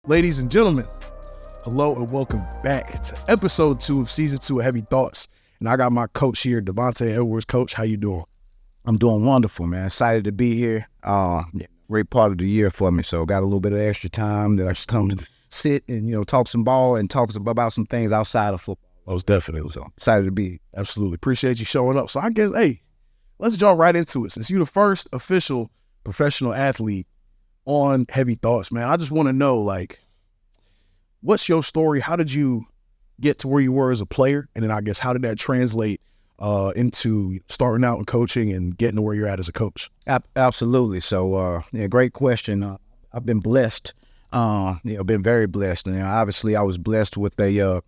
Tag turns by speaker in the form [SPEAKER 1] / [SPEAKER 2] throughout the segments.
[SPEAKER 1] Ladies and gentlemen, hello and welcome back to episode 2 of season 2 of Heavy Thoughts. And I got my coach here, Dovonte Edwards. Coach, how you doing?
[SPEAKER 2] I'm doing wonderful, man. Excited to be here. Great part of the year for me. So got a little bit of extra time that I just come to sit and, talk some ball and talk about some things outside of football.
[SPEAKER 1] Most definitely.
[SPEAKER 2] So excited to be here.
[SPEAKER 1] Absolutely. Appreciate you showing up. So I guess, let's jump right into it. Since you're the first official professional athlete on Heavy Thoughts, man, I just want to know, what's your story? How did you get to where you were as a player? And then I guess, how did that translate into starting out in coaching and getting to where you're at as a coach?
[SPEAKER 2] Absolutely. So, great question. I've been blessed, been very blessed. And obviously I was blessed with a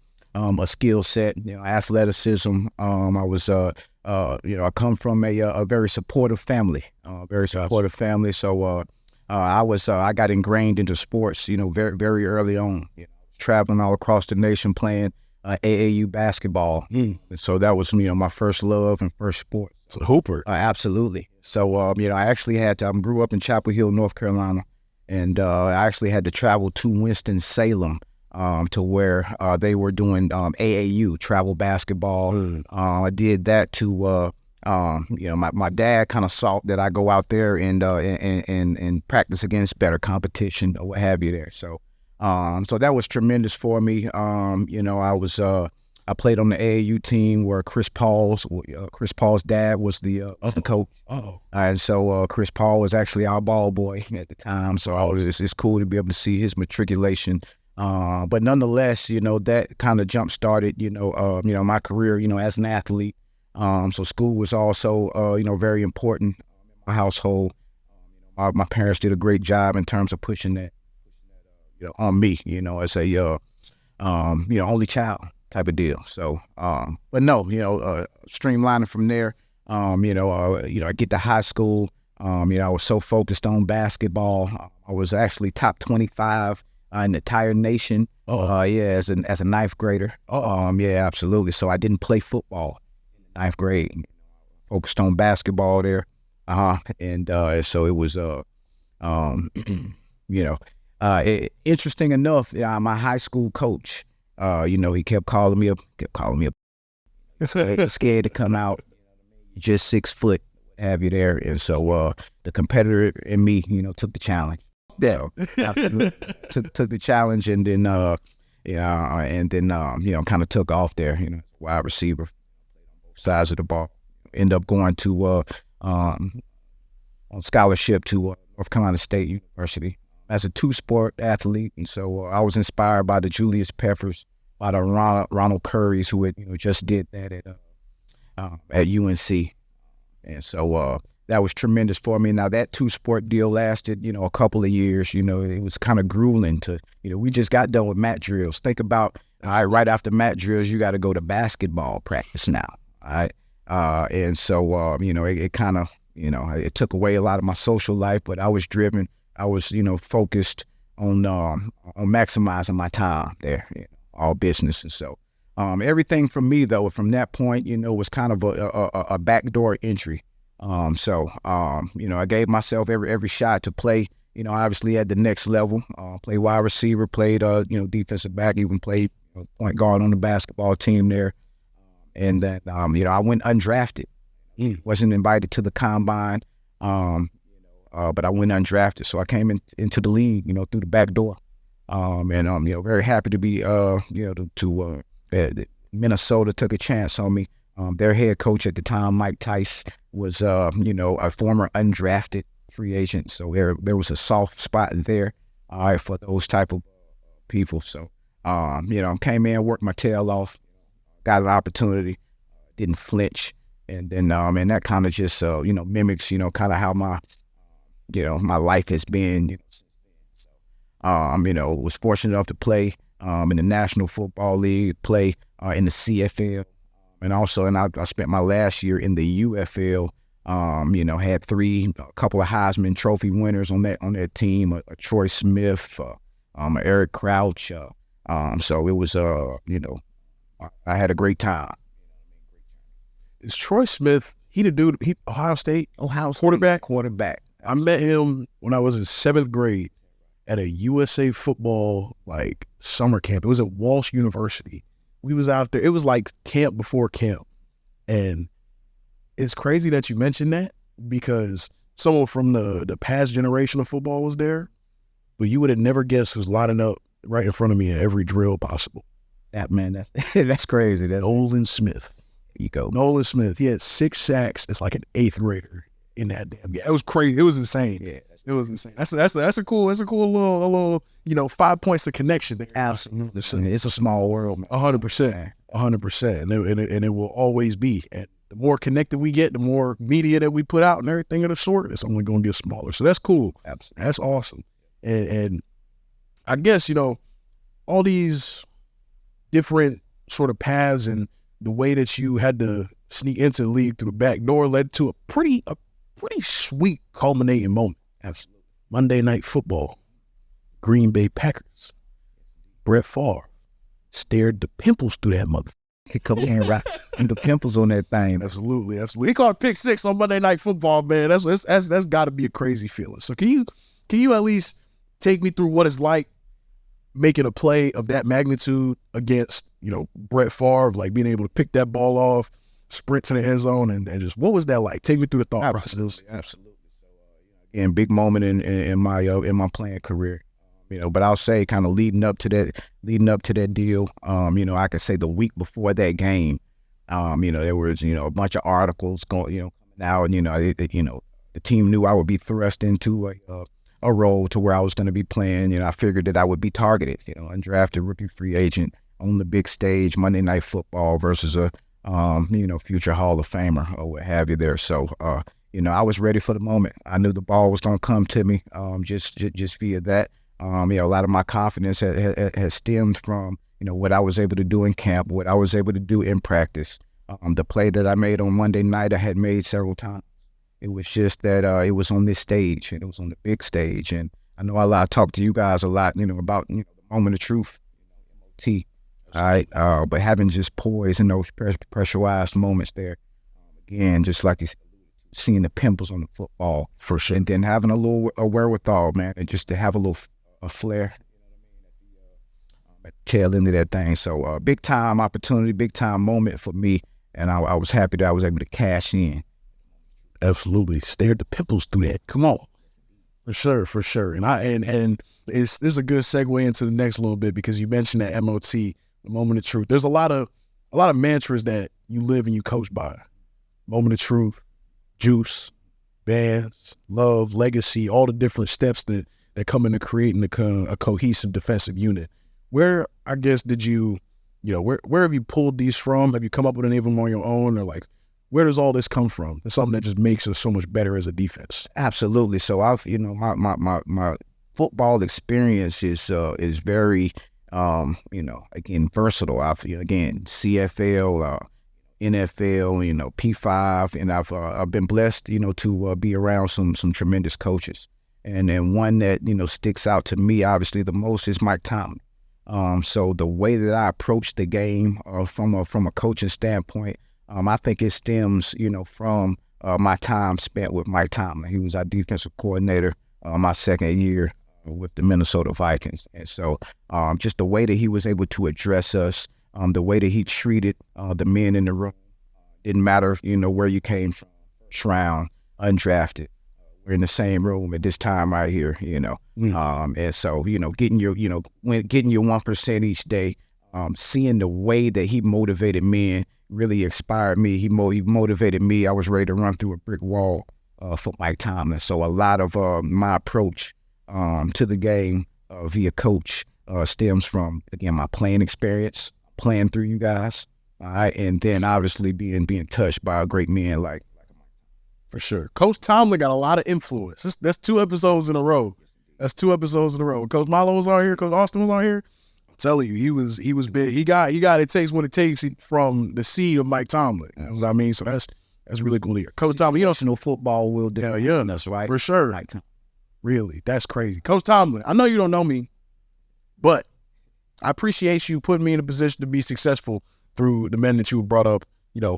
[SPEAKER 2] skill set, athleticism. I come from a very supportive family, So, I got ingrained into sports, very, very early on, traveling all across the nation playing AAU basketball. So that was, my first love and first sport.
[SPEAKER 1] So hooper.
[SPEAKER 2] Absolutely. So, I actually grew up in Chapel Hill, North Carolina, and I actually had to travel to Winston-Salem to where they were doing AAU, travel basketball. I did that to my dad kind of saw that I go out there and practice against better competition or what have you there. So that was tremendous for me. I played on the AAU team where Chris Paul's dad was the coach. And so Chris Paul was actually our ball boy at the time. So it's cool to be able to see his matriculation. But nonetheless, that kind of jump started, my career, as an athlete. So school was also, very important in my household. My parents did a great job in terms of pushing that, on me, as a, only child type of deal. So, but no, streamlining from there, I get to high school. I was so focused on basketball. I was actually top 25 in the entire nation. As a ninth grader. Absolutely. So I didn't play football in ninth grade. Focused on basketball there. So it was, interesting enough, my high school coach, he kept calling me up, scared to come out, just 6 foot, have you there. And so the competitor in me, took the challenge. Yeah, took the challenge, and then kind of took off there. Wide receiver, both sides of the ball. End up going to on scholarship to North Carolina State University as a 2-sport athlete, and so I was inspired by the Julius Peppers, by the Ronald Currys, who had just did that at UNC, and so. That was tremendous for me. Now, that 2-sport deal lasted, a couple of years. It was kind of grueling to, we just got done with mat drills. Think about, all right, right after mat drills, you got to go to basketball practice now. All right. And so, it kind of, it took away a lot of my social life, but I was driven. I was, focused on maximizing my time there, all business. And so everything from me, though, from that point, was kind of a backdoor entry. I gave myself every shot to play, obviously at the next level, play wide receiver, played, defensive back, even played point guard on the basketball team there. And then, I went undrafted. Wasn't invited to the combine, but I went undrafted. So I came into the league, through the back door. Very happy to be, Minnesota took a chance on me. Their head coach at the time, Mike Tice, was, a former undrafted free agent. So there was a soft spot there, for those type of people. So, came in, worked my tail off, got an opportunity, didn't flinch. And then, and that kind of just, mimics, kind of how my life has been. Was fortunate enough to play in the National Football League, play in the CFL. And also, I spent my last year in the UFL. Had a couple of Heisman Trophy winners on that team, a Troy Smith, Eric Crouch. So it was, I had a great time.
[SPEAKER 1] Is Troy Smith, he the dude, Ohio State
[SPEAKER 2] quarterback?
[SPEAKER 1] I met him when I was in 7th grade. at a USA football like summer camp. It was at Walsh University. We was out there. It was like camp before camp. And it's crazy that you mentioned that because someone from the past generation of football was there, but you would have never guessed who's lining up right in front of me at every drill possible.
[SPEAKER 2] That's crazy.
[SPEAKER 1] Nolan Smith.
[SPEAKER 2] There you go.
[SPEAKER 1] Nolan Smith. He had 6 sacks as like an 8th grader in that damn game. It was crazy. It was insane.
[SPEAKER 2] Yeah.
[SPEAKER 1] It was insane. That's a cool little 5 points of connection there.
[SPEAKER 2] Absolutely. It's a small world, man.
[SPEAKER 1] 100%. 100%. And it will always be. And the more connected we get, the more media that we put out and everything of the sort, it's only going to get smaller. So that's cool.
[SPEAKER 2] Absolutely.
[SPEAKER 1] That's awesome. And I guess, all these different sort of paths and the way that you had to sneak into the league through the back door led to a pretty sweet culminating moment.
[SPEAKER 2] Absolutely.
[SPEAKER 1] Monday Night Football, Green Bay Packers. Brett Favre stared the pimples through that motherfucker.
[SPEAKER 2] He come in right and the pimples on that thing.
[SPEAKER 1] Absolutely. He caught pick 6 on Monday Night Football, man. That's got to be a crazy feeling. So can you at least take me through what it's like making a play of that magnitude against Brett Favre, like being able to pick that ball off, sprint to the end zone, and just what was that like? Take me through the thought process.
[SPEAKER 2] Absolutely. So again, big moment in my playing career. But I'll say kind of leading up to that deal, I could say the week before that game, there was, a bunch of articles coming out, and, the team knew I would be thrust into a role to where I was going to be playing. I figured that I would be targeted, undrafted rookie free agent on the big stage, Monday Night Football versus a, future Hall of Famer or what have you there. So, I was ready for the moment. I knew the ball was going to come to me, just via that. A lot of my confidence has stemmed from, what I was able to do in camp, what I was able to do in practice. The play that I made on Monday night, I had made several times. It was just that it was on this stage, and it was on the big stage. And I know I talk to you guys a lot, about the moment of truth, MOT. All right, but having just poise in those pressurized moments there, again, just like you said, seeing the pimples on the football,
[SPEAKER 1] for sure,
[SPEAKER 2] and then having a wherewithal, man, and just to have a flair at the tail end of that thing. So big time opportunity, big time moment for me, and I was happy that I was able to cash in.
[SPEAKER 1] Absolutely, stared the pimples through that. Come on, for sure. And this is a good segue into the next little bit because you mentioned that MOT, the moment of truth. There's a lot of mantras that you live and you coach by. Moment of truth, juice, bands, love, legacy, all the different steps that come into creating a cohesive defensive unit. Where, I guess, did you, where have you pulled these from? Have you come up with any of them on your own, or like, where does all this come from? It's something that just makes us so much better as a defense.
[SPEAKER 2] Absolutely. So I've, my football experience is very, again, versatile. I've, again, CFL, NFL, P5, and I've been blessed, to be around some tremendous coaches. And then one that, sticks out to me, obviously, the most is Mike Tomlin. So the way that I approach the game from a coaching standpoint, I think it stems, from my time spent with Mike Tomlin. He was our defensive coordinator my second year with the Minnesota Vikings. And so just the way that he was able to address us, the way that he treated the men in the room, didn't matter, where you came from, first round, undrafted. We're in the same room at this time right here, and so, getting your 1% each day, seeing the way that he motivated men really inspired me. He motivated me. I was ready to run through a brick wall for Mike Tomlin. So a lot of my approach to the game via coach stems from, again, my playing experience, playing through you guys, all right, and then obviously being touched by a great man like.
[SPEAKER 1] For sure. Coach Tomlin got a lot of influence. That's 2 episodes in a row. Coach Milo was on here. Coach Austin was on here. I'm telling you, he was big. He got it takes what it takes from the seed of Mike Tomlin. You know what I mean? So that's really cool to hear. Coach Tomlin,
[SPEAKER 2] National football will do.
[SPEAKER 1] Yeah,
[SPEAKER 2] that's right.
[SPEAKER 1] For sure. Really, that's crazy. Coach Tomlin, I know you don't know me, but I appreciate you putting me in a position to be successful through the men that you brought up,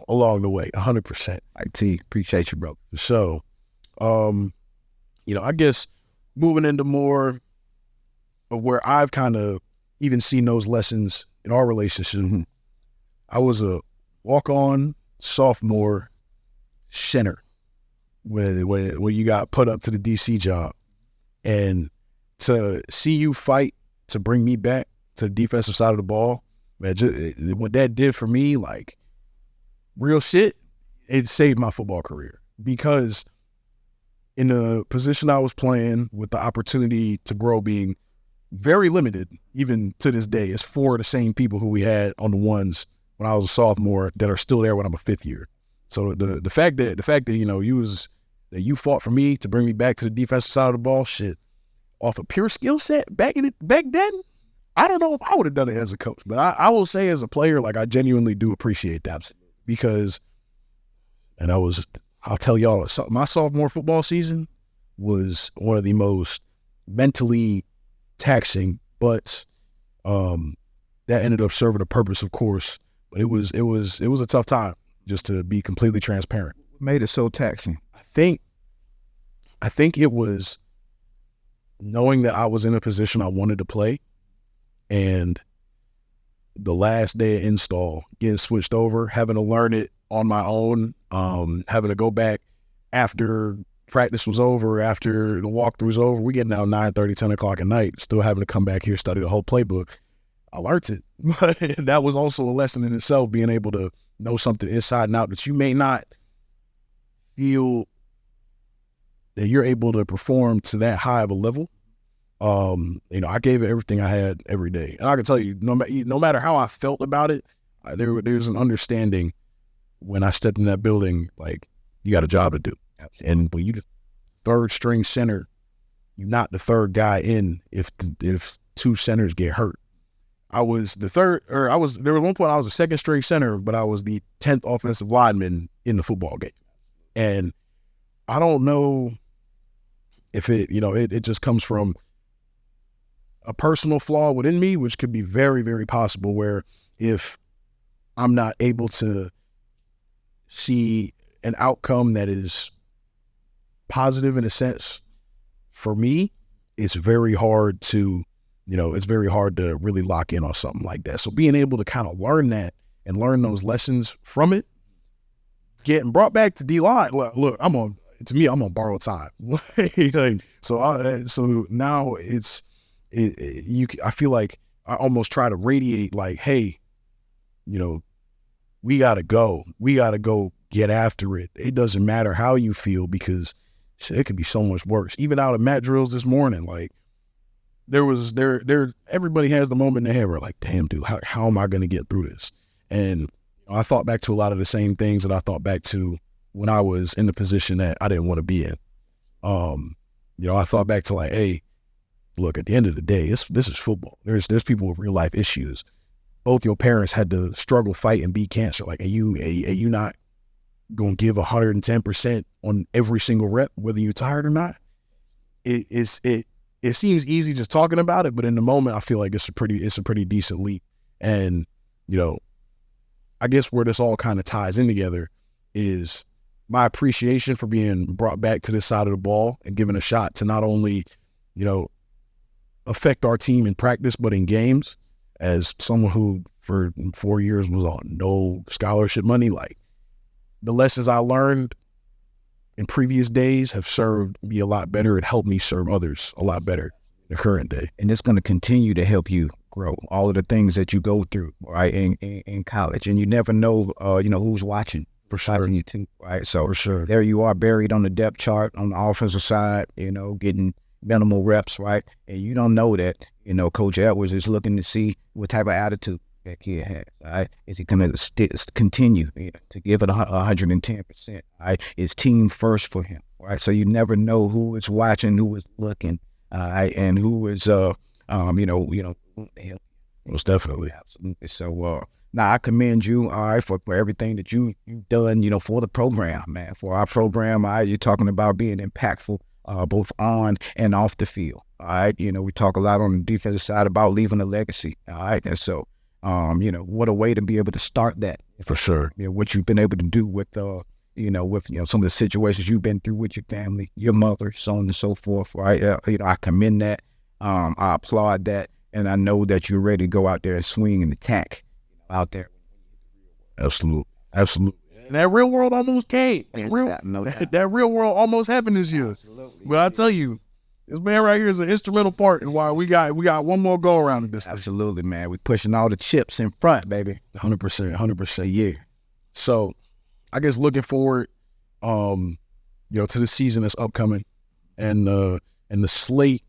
[SPEAKER 1] along the way, 100%.
[SPEAKER 2] IT, appreciate you, bro.
[SPEAKER 1] So, I guess moving into more of where I've kind of even seen those lessons in our relationship.
[SPEAKER 2] Mm-hmm.
[SPEAKER 1] I was a walk-on sophomore center when you got put up to the DC job, and to see you fight to bring me back to the defensive side of the ball, man, what that did for me, like real shit, it saved my football career, because in the position I was playing with the opportunity to grow being very limited, even to this day, it's 4 of the same people who we had on the ones when I was a sophomore that are still there when I'm a 5th year. So the fact that you fought for me to bring me back to the defensive side of the ball, shit, off a pure skill set back then, I don't know if I would have done it as a coach, but I will say as a player, like, I genuinely do appreciate that, because, and I'll tell y'all, my sophomore football season was one of the most mentally taxing, but that ended up serving a purpose, of course. But it was a tough time, just to be completely transparent.
[SPEAKER 2] What made it so taxing?
[SPEAKER 1] I think it was knowing that I was in a position I wanted to play, and the last day of install, getting switched over, having to learn it on my own, having to go back after practice was over, after the walkthrough was over. We getting out 9:30, 10 o'clock at night, still having to come back here, study the whole playbook. I learned it. But that was also a lesson in itself, being able to know something inside and out that you may not feel that you're able to perform to that high of a level. I gave it everything I had every day. And I can tell you, no matter how I felt about it, there's an understanding when I stepped in that building, like, you got a job to do. And when you the third string center, you're not the third guy in if 2 centers get hurt. There was one point I was a second string center, but I was the 10th offensive lineman in the football game. And I don't know if it just comes from a personal flaw within me, which could be very, very possible, where if I'm not able to see an outcome that is positive in a sense for me, it's very hard to really lock in on something like that. So being able to kind of learn that and learn those lessons from it, getting brought back to D-line, well, look, I'm on borrowed time. So now I feel like I almost try to radiate, like, hey, we gotta go get after it. It doesn't matter how you feel, because shit, it could be so much worse. Even out of mat drills this morning, like, everybody has the moment in their head where, like, damn, dude, how am I going to get through this? And I thought back to a lot of the same things that I thought back to when I was in the position that I didn't want to be in. I thought back to, like, hey, look, at the end of the day, this is football. There's people with real life issues. Both your parents had to struggle, fight, and beat cancer. Like, are you not going to give 110% on every single rep, whether you're tired or not? It seems easy just talking about it, but in the moment, I feel like it's a pretty decent leap. And, I guess where this all kind of ties in together is my appreciation for being brought back to this side of the ball and given a shot to not only, affect our team in practice, but in games. As someone who for 4 years was on no scholarship money, like, the lessons I learned in previous days have served me a lot better. It helped me serve others a lot better in the current day.
[SPEAKER 2] And it's going to continue to help you grow. All of the things that you go through, right, in college. And you never know, who's watching.
[SPEAKER 1] For sure.
[SPEAKER 2] Watching you too, right? So
[SPEAKER 1] for sure,
[SPEAKER 2] there you are, buried on the depth chart on the offensive side, getting minimal reps, right? And you don't know that, Coach Edwards is looking to see what type of attitude that kid has, all right? Is he going to continue to give it 110%, right? Is team first for him, right? So you never know who is watching, who is looking, and who is,
[SPEAKER 1] most definitely.
[SPEAKER 2] Absolutely. So, now I commend you, all right, for everything that you've done, for the program, man, for our program. All right, you're talking about being impactful, both on and off the field. All right, we talk a lot on the defensive side about leaving a legacy. All right, and so, what a way to be able to start that.
[SPEAKER 1] For sure.
[SPEAKER 2] What you've been able to do with, some of the situations you've been through with your family, your mother, so on and so forth. Right, I commend that. I applaud that, and I know that you're ready to go out there and swing and attack out there.
[SPEAKER 1] Absolutely. Absolutely. And that real world almost came. That real world almost happened this year. Absolutely. But I tell you, this man right here is an instrumental part in why we got one more go around in this.
[SPEAKER 2] Absolutely, man. We pushing all the chips in front, baby.
[SPEAKER 1] 100%. Yeah. So, I guess looking forward, to the season that's upcoming, and the slate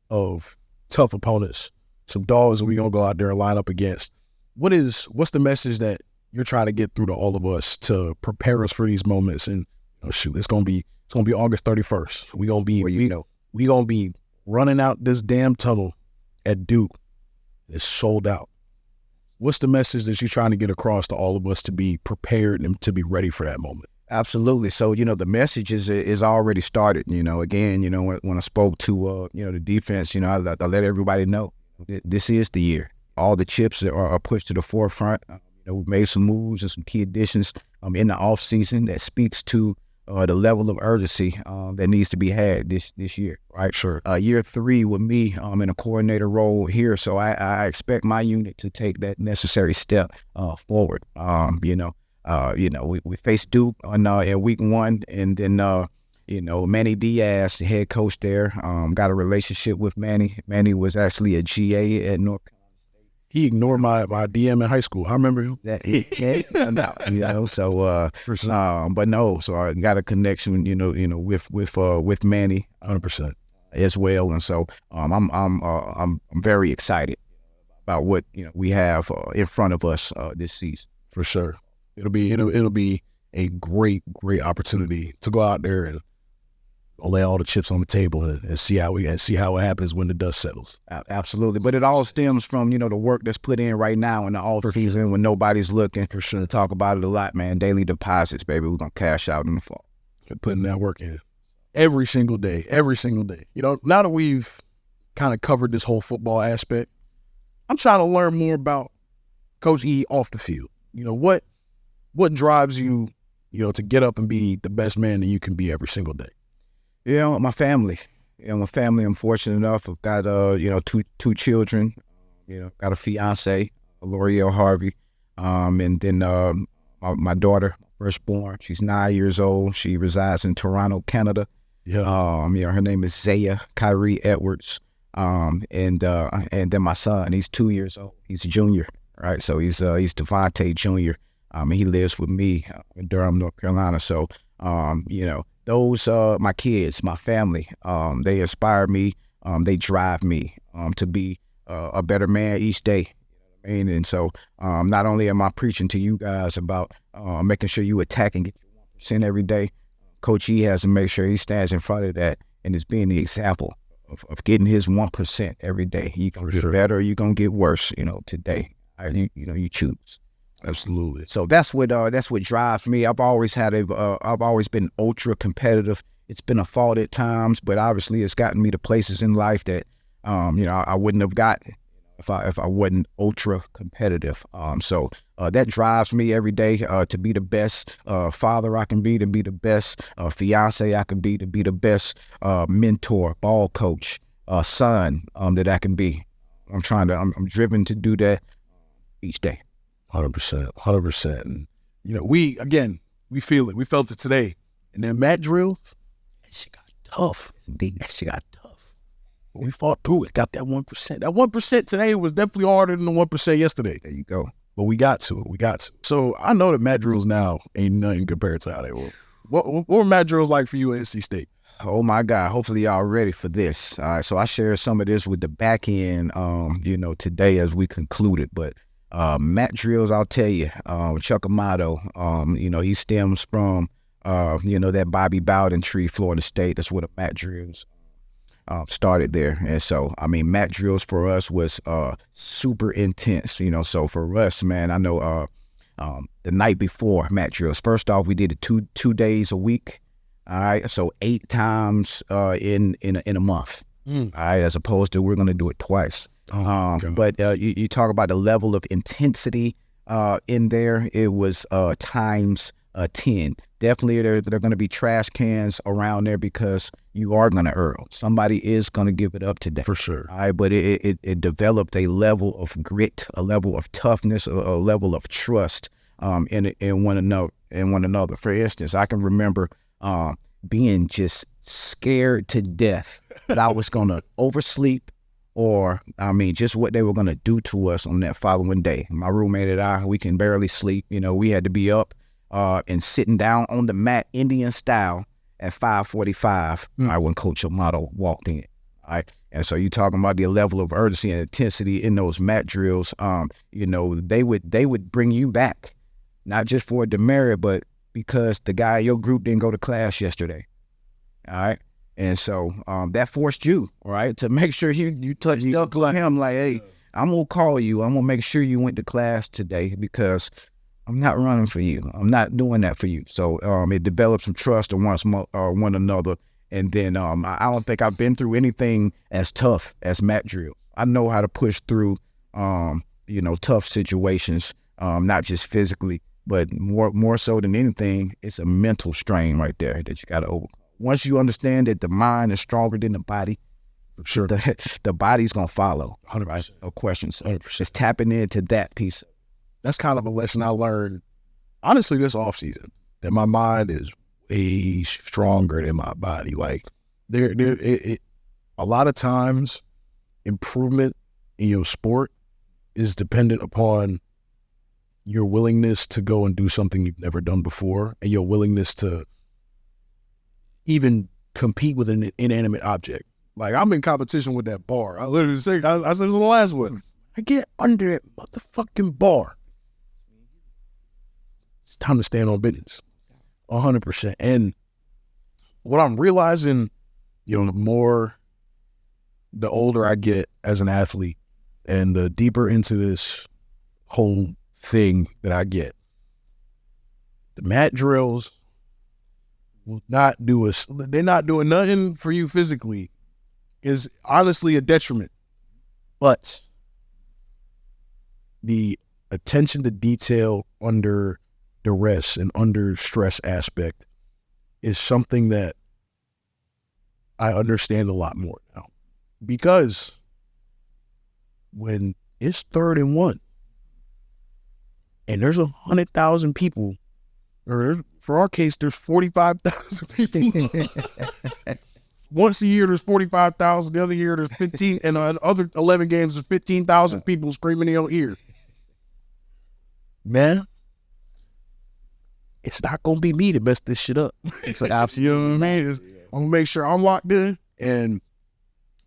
[SPEAKER 1] of tough opponents, some dogs that we gonna go out there and line up against. What's the message that you're trying to get through to all of us to prepare us for these moments? And it's gonna be August 31st. We gonna be running out this damn tunnel at Duke. It's sold out. What's the message that you're trying to get across to all of us to be prepared and to be ready for that moment?
[SPEAKER 2] Absolutely. So, the message is already started. Again, when I spoke to, the defense, I let everybody know this is the year. All the chips are pushed to the forefront. We've made some moves and some key additions in the offseason that speaks to the level of urgency that needs to be had this year, right?
[SPEAKER 1] Sure.
[SPEAKER 2] Year 3 with me in a coordinator role here, so I expect my unit to take that necessary step forward. We faced Duke in week 1, and then Manny Diaz, the head coach there, got a relationship with Manny. Manny was actually a GA at North Carolina.
[SPEAKER 1] He ignored my DM in high school. I remember him.
[SPEAKER 2] So I got a connection, with Manny,
[SPEAKER 1] 100%
[SPEAKER 2] as well, and so I'm very excited about what we have in front of us this season.
[SPEAKER 1] For sure, it'll be a great opportunity to go out there and lay all the chips on the table and see how it happens when the dust settles.
[SPEAKER 2] Absolutely, but it all stems from the work that's put in right now in the off season when nobody's looking.
[SPEAKER 1] For sure,
[SPEAKER 2] to talk about it a lot, man. Daily deposits, baby. We're gonna cash out in the fall.
[SPEAKER 1] We're putting that work in every single day. Now that we've kind of covered this whole football aspect, I'm trying to learn more about Coach E off the field. What drives you, to get up and be the best man that you can be every single day?
[SPEAKER 2] My family. I'm fortunate enough. I've got two children. Got a fiance, L'Oreal Harvey, and then my daughter, firstborn. She's 9 years old. She resides in Toronto, Canada.
[SPEAKER 1] Yeah.
[SPEAKER 2] Her name is Zaya Kyrie Edwards. And then my son, he's 2 years old. He's a junior, right? So he's Dovonte Jr. And he lives with me in Durham, North Carolina. So those my kids, my family, they inspire me. They drive me to be a better man each day. And so not only am I preaching to you guys about making sure you attack and get your 1% every day, Coach E has to make sure he stands in front of that and is being the example of getting his 1% every day. You're going to get better or you're going to get worse, today. You choose.
[SPEAKER 1] Absolutely.
[SPEAKER 2] So that's what drives me. I've always been ultra competitive. It's been a fault at times, but obviously it's gotten me to places in life that I wouldn't have gotten if I wasn't ultra competitive. So that drives me every day to be the best father I can be, to be the best fiance I can be, to be the best mentor, ball coach, son that I can be. I'm driven to do that each day.
[SPEAKER 1] 100%. And, we feel it. We felt it today. And then Matt drills, that shit got tough. That shit got tough. But we fought through it, got that 1%. That 1% today was definitely harder than the 1% yesterday.
[SPEAKER 2] There you go.
[SPEAKER 1] But we got to it. So I know that Matt drills now ain't nothing compared to how they were. What were Matt drills like for you at NC State?
[SPEAKER 2] Oh, my God. Hopefully y'all ready for this. All right, so I shared some of this with the back end, today as we concluded. But Matt drills, I'll tell you, Chuck Amato, he stems from, that Bobby Bowden tree, Florida State. That's where the Matt drills started there. And so, Matt drills for us was super intense, So for us, man, I know the night before Matt drills, first off, we did it two days a week. All right, so 8 times in a month. All right, as opposed to we're going to do it twice. But you talk about the level of intensity in there. It was times 10. Definitely, there are going to be trash cans around there because you are going to err. Somebody is going to give it up today.
[SPEAKER 1] For sure.
[SPEAKER 2] All right, but it developed a level of grit, a level of toughness, a level of trust in one another. For instance, I can remember being just scared to death that I was going to oversleep, or just what they were going to do to us on that following day. My roommate and I, we can barely sleep. We had to be up and sitting down on the mat, Indian style, at 5:45. When Coach Amato walked in. All right. And so you're talking about the level of urgency and intensity in those mat drills. They would bring you back, not just for a demerit, but because the guy in your group didn't go to class yesterday. All right. And so that forced you, all right, to make sure you touch him like, hey, I'm going to call you. I'm going to make sure you went to class today because I'm not running for you. I'm not doing that for you. So it developed some trust amongst one another. And then I don't think I've been through anything as tough as mat drill. I know how to push through, tough situations, not just physically, but more so than anything, it's a mental strain right there that you got to overcome. Once you understand that the mind is stronger than the body,
[SPEAKER 1] sure,
[SPEAKER 2] the body's going to follow.
[SPEAKER 1] 100%.
[SPEAKER 2] Right? No questions.
[SPEAKER 1] 100%.
[SPEAKER 2] It's tapping into that piece.
[SPEAKER 1] That's kind of a lesson I learned, honestly, this offseason, that my mind is way stronger than my body. Like, a lot of times, improvement in your sport is dependent upon your willingness to go and do something you've never done before, and your willingness to even compete with an inanimate object. Like, I'm in competition with that bar. I literally said, I said this on the last one. I get under that motherfucking bar. It's time to stand on business. 100%. And what I'm realizing, the older I get as an athlete and the deeper into this whole thing that I get, the mat drills will not do us. They're not doing nothing for you physically. Is honestly a detriment. But the attention to detail under duress and under stress aspect is something that I understand a lot more now. Because when it's 3rd and 1 and there's 100,000 people, or for our case, there's 45,000 people. Once a year, there's 45,000. The other year, there's 15. And on other 11 games, there's 15,000 people screaming in your ear. Man, it's not going to be me to mess this shit up. It's like, you know what I mean? I'm going to make sure I'm locked in. And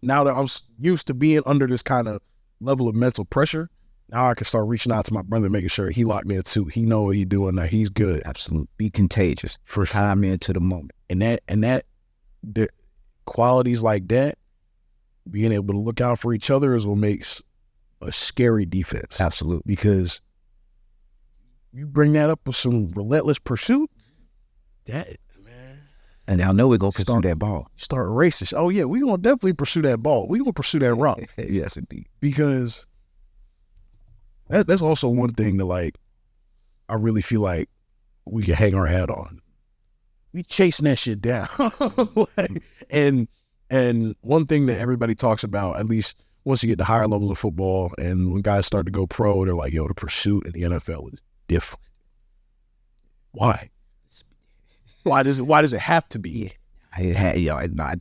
[SPEAKER 1] now that I'm used to being under this kind of level of mental pressure, now I can start reaching out to my brother, making sure he locked in too. He know what he's doing now. He's good.
[SPEAKER 2] Absolutely. Be contagious.
[SPEAKER 1] For sure.
[SPEAKER 2] Time into the moment.
[SPEAKER 1] And that the qualities like that, being able to look out for each other is what makes a scary defense.
[SPEAKER 2] Absolutely.
[SPEAKER 1] Because you bring that up with some relentless pursuit, man.
[SPEAKER 2] And I know we're going to pursue that ball.
[SPEAKER 1] Start racing. Oh, yeah, we're going to definitely pursue that ball. We're going to pursue that rock.
[SPEAKER 2] Yes, indeed.
[SPEAKER 1] Because that's also one thing that, like, I really feel like we can hang our hat on. We chasing that shit down. and one thing that everybody talks about, at least once you get to higher levels of football and when guys start to go pro, they're like, the pursuit in the NFL is different. Why? Why does it have to be?
[SPEAKER 2] It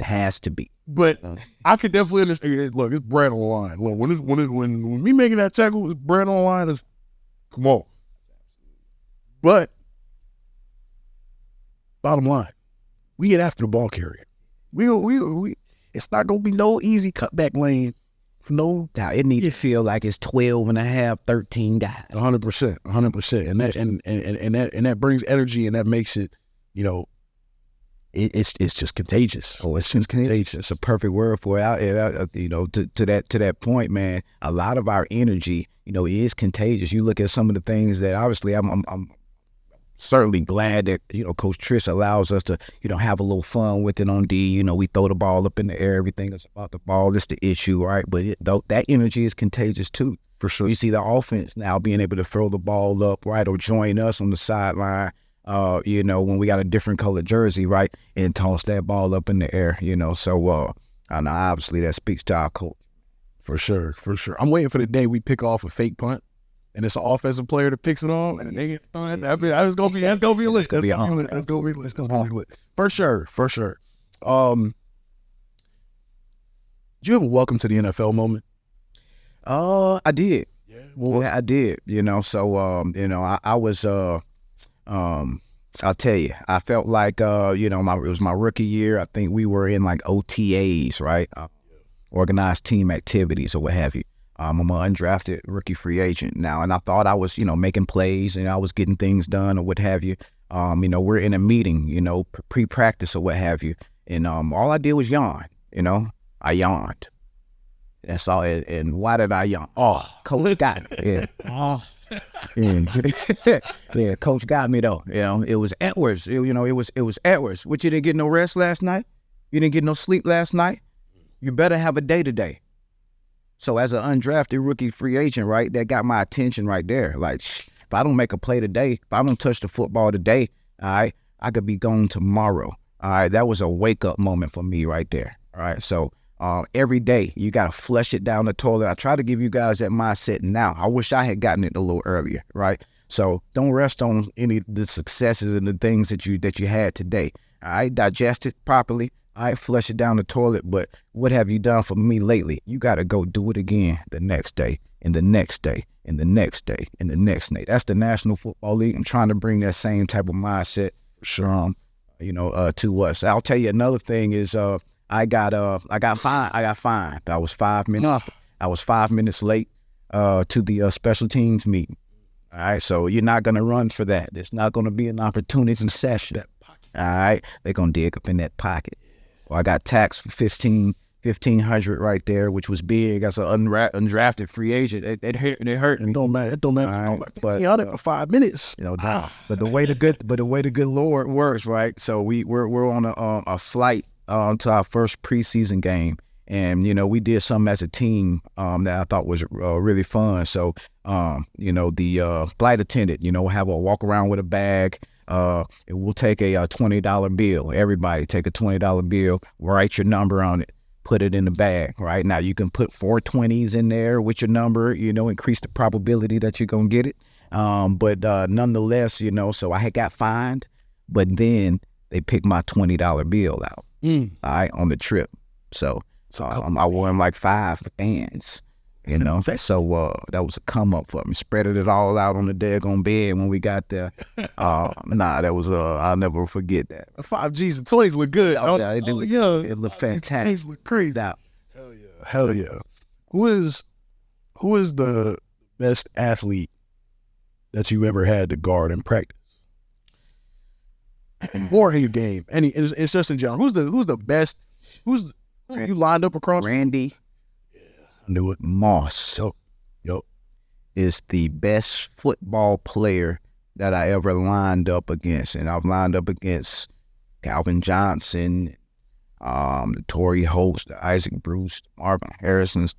[SPEAKER 2] has to be.
[SPEAKER 1] But I could definitely understand. Look, it's bread on the line. Look, when me making that tackle, it's bread on the line. Come on. But bottom line, we get after the ball carrier. We it's not gonna be no easy cutback lane. No doubt.
[SPEAKER 2] It needs to feel like it's 12 and a half, 13 guys.
[SPEAKER 1] 100%. And that brings energy, and that makes it, it's just contagious.
[SPEAKER 2] Oh, it's just contagious. It's a perfect word for it. To that point, man, a lot of our energy, is contagious. You look at some of the things that obviously I'm certainly glad that, Coach Trish allows us to, have a little fun with it on D. We throw the ball up in the air. Everything is about the ball. It's the issue, right? But that energy is contagious too. For sure. You see the offense now being able to throw the ball up, right, or join us on the sideline. when we got a different color jersey, right, and toss that ball up in the air, So, and obviously that speaks to our coach.
[SPEAKER 1] For sure. I'm waiting for the day we pick off a fake punt, and it's an offensive player that picks it off, and they get thrown at that. That's gonna be lit. That's gonna be lit. For sure. Did you have a welcome to the NFL moment?
[SPEAKER 2] I did.
[SPEAKER 1] Yeah.
[SPEAKER 2] Well, I did. So I was I'll tell you, I felt like it was my rookie year. I think we were in like OTAs, right? Organized team activities or what have you. I'm an undrafted rookie free agent now, and I thought I was, making plays and I was getting things done or what have you. We're in a meeting, pre-practice or what have you, and all I did was yawn. I yawned. That's all. And why did I yawn? Oh, coach got me. Yeah. Oh. Yeah, coach got me though. It was Edwards. It was Edwards. What, you didn't get no rest last night? You didn't get no sleep last night? You better have a day today. So as an undrafted rookie free agent, right, that got my attention right there. Like, if I don't make a play today, if I don't touch the football today, all right, I could be gone tomorrow. All right, that was a wake up moment for me right there. All right, so every day you got to flush it down the toilet. I try to give you guys that mindset now. I wish I had gotten it a little earlier, right? So don't rest on any of the successes and the things that you had today. All right, digest it properly. All right, flush it down the toilet. But what have you done for me lately? You got to go do it again the next day, and the next day, and the next day, and the next day. That's the National Football League. I'm trying to bring that same type of mindset, to us. I'll tell you another thing is I got fined. I was 5 minutes late to the special teams meeting. All right, so you're not gonna run for that. There's not gonna be an opportunity session. All right, they're gonna dig up in that pocket. Well, I got taxed for $1,500 right there, which was big as an undrafted free agent. It hurt.
[SPEAKER 1] It don't matter.
[SPEAKER 2] Right,
[SPEAKER 1] $1,500 for 5 minutes.
[SPEAKER 2] But the way the good Lord works, right? So we're on a flight to our first preseason game, and we did something as a team that I thought was really fun. So the flight attendant, have a walk around with a bag. We'll take a $20 bill. Everybody take a $20 bill, write your number on it, put it in the bag. Right now, you can put 4 20s in there with your number. Increase the probability that you're gonna get it. But nonetheless, so I had got fined, but then they picked my $20 bill out. All right, on the trip. So I won like 5 bands. So that was a come up for me. Spreaded it all out on the daggone bed when we got there. That was I'll never forget that.
[SPEAKER 1] 5 G's and 20s look good.
[SPEAKER 2] It looked fantastic.
[SPEAKER 1] 20s look crazy. Hell yeah. Who is the best athlete that you ever had to guard in practice? Or in your game? It's just in general. Who's the best? Who you lined up across?
[SPEAKER 2] Randy.
[SPEAKER 1] I knew it.
[SPEAKER 2] Moss.
[SPEAKER 1] Yep.
[SPEAKER 2] Is the best football player that I ever lined up against. And I've lined up against Calvin Johnson, Torrey Holtz, Isaac Bruce, Marvin Harrison,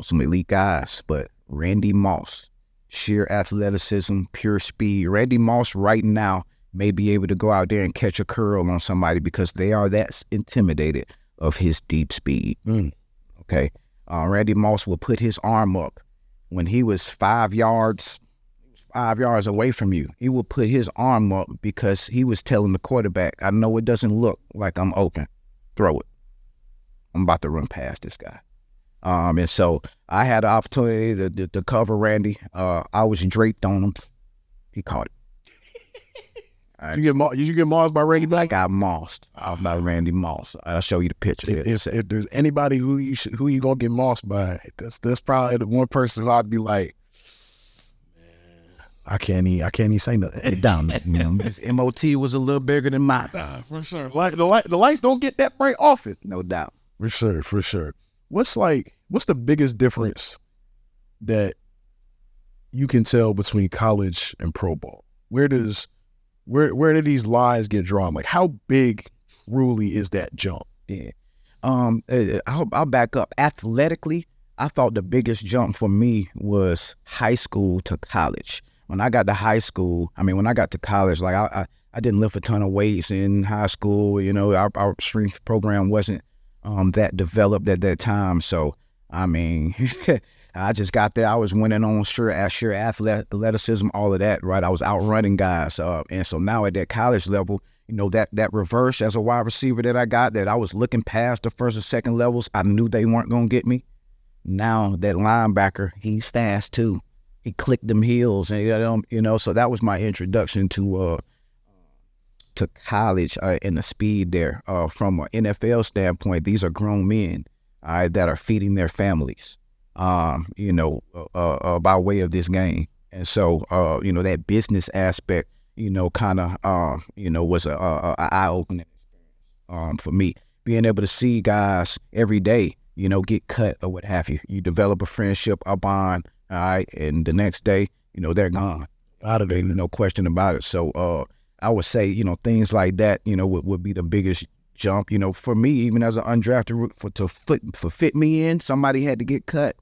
[SPEAKER 2] some elite guys. But Randy Moss, sheer athleticism, pure speed. Randy Moss right now may be able to go out there and catch a curl on somebody because they are that intimidated of his deep speed. Okay. Randy Moss will put his arm up when he was 5 yards away from you. He will put his arm up because he was telling the quarterback, I know it doesn't look like I'm open. Throw it. I'm about to run past this guy. And so I had the opportunity to cover Randy. I was draped on him. He caught it.
[SPEAKER 1] Did you get mossed by Randy Black?
[SPEAKER 2] I got mossed by Randy Moss. I'll show you the picture.
[SPEAKER 1] If there's anybody who you gonna get mossed by, that's probably the one person who I'd be like, man, I can't even say nothing.
[SPEAKER 2] Down, his MOT was a little bigger than mine.
[SPEAKER 1] For sure. The lights don't get that bright often.
[SPEAKER 2] No doubt.
[SPEAKER 1] For sure. What's the biggest difference that you can tell between college and pro ball? Where do these lines get drawn? Like, how big truly is that jump?
[SPEAKER 2] Yeah. I'll back up. Athletically, I thought the biggest jump for me was high school to college. when I got to high school, when I got to college, like I didn't lift a ton of weights in high school. Our strength program wasn't that developed at that time. So, I just got there. I was winning on sheer athleticism, all of that, right? I was outrunning guys. And so now at that college level, that reverse as a wide receiver that I got, that I was looking past the first and second levels, I knew they weren't going to get me. Now that linebacker, he's fast too. He clicked them heels, and so that was my introduction to college and the speed there. From an NFL standpoint, these are grown men, that are feeding their families, by way of this game. And so, that business aspect, kind of, was a eye-opening experience for me. Being able to see guys every day, get cut or what have you. You develop a friendship, a bond, all right, and the next day, they're gone.
[SPEAKER 1] Out of there.
[SPEAKER 2] No question about it. So I would say, things like that, would be the biggest jump. For me, even as an undrafted, for fit me in, somebody had to get cut,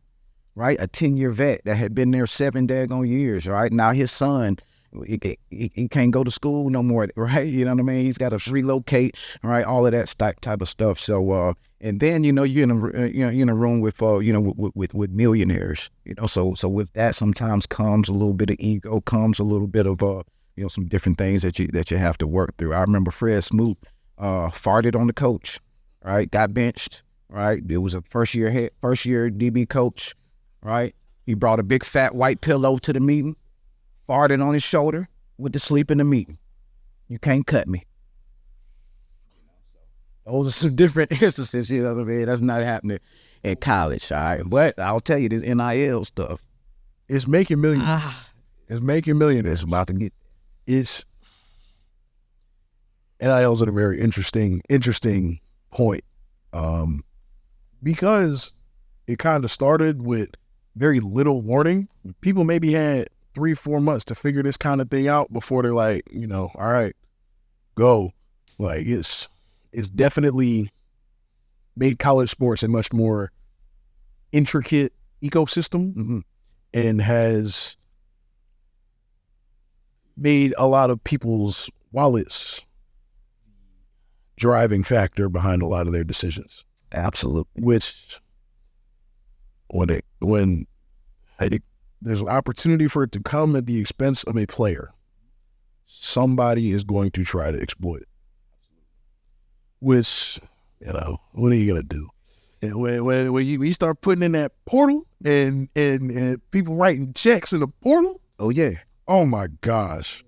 [SPEAKER 2] right? A 10-year vet that had been there 7 daggone years, right? Now his son, he can't go to school no more, right? You know what I mean? He's got to relocate, right? All of that type of stuff. So, and then you're in a room with with millionaires, So with that sometimes comes a little bit of ego, comes a little bit of some different things that you have to work through. I remember Fred Smoot farted on the coach, right? Got benched, right? It was a first year DB coach, right? He brought a big fat white pillow to the meeting. Farted on his shoulder, went to sleep in the meeting. You can't cut me. Those are some different instances, you know what I mean? That's not happening in college, all right? But I'll tell you, this NIL stuff.
[SPEAKER 1] It's making millions. It's making millions.
[SPEAKER 2] It's about to get.
[SPEAKER 1] It's NIL's at a very interesting point, because it kind of started with very little warning. People maybe had 3-4 months to figure this kind of thing out before they're like, all right, go. Like it's definitely made college sports a much more intricate ecosystem, and has made a lot of people's wallets driving factor behind a lot of their decisions.
[SPEAKER 2] Absolutely.
[SPEAKER 1] Which when there's an opportunity for it to come at the expense of a player, somebody is going to try to exploit it. Which, what are you gonna do? And when you start putting in that portal and people writing checks in the portal,
[SPEAKER 2] oh yeah,
[SPEAKER 1] oh my gosh.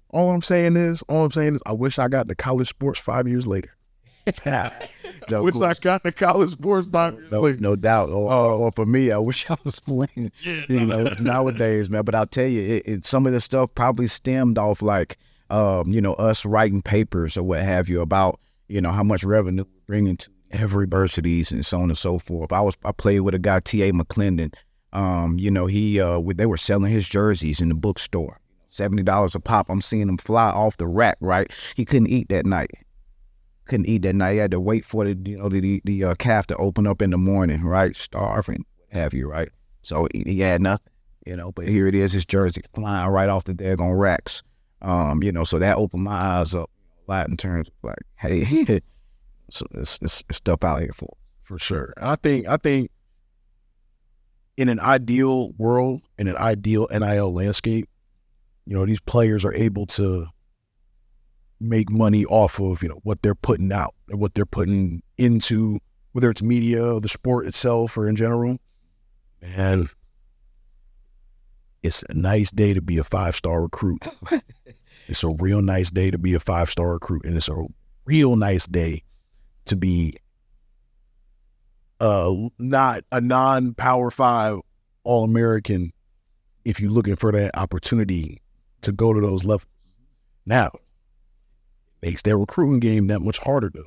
[SPEAKER 1] All I'm saying is, I wish I got to college sports 5 years later.
[SPEAKER 2] No,
[SPEAKER 1] wish I got to college sports 5 years later.
[SPEAKER 2] No doubt. Or for me, I wish I was playing, nowadays, man. But I'll tell you, some of this stuff probably stemmed off like, us writing papers or what have you about, how much revenue we're bringing to universities and so on and so forth. I played with a guy, T.A. McClendon. They were selling his jerseys in the bookstore, $70 a pop. I'm seeing him fly off the rack, right? He couldn't eat that night. He had to wait for the calf to open up in the morning, right? Starving, what have you, right? So he had nothing, but here it is, his jersey flying right off the daggone racks. So that opened my eyes up a lot in terms of like, hey, so it's stuff out here
[SPEAKER 1] for sure. I think in an ideal world, in an ideal NIL landscape, these players are able to make money off of, what they're putting out and what they're putting into, whether it's media or the sport itself or in general. Man, it's a nice day to be a 5-star recruit. It's a real nice day to be a 5-star recruit. And it's a real nice day to be not a non-Power 5 All-American if you're looking for that opportunity to go to those levels. Now, makes their recruiting game that much harder though.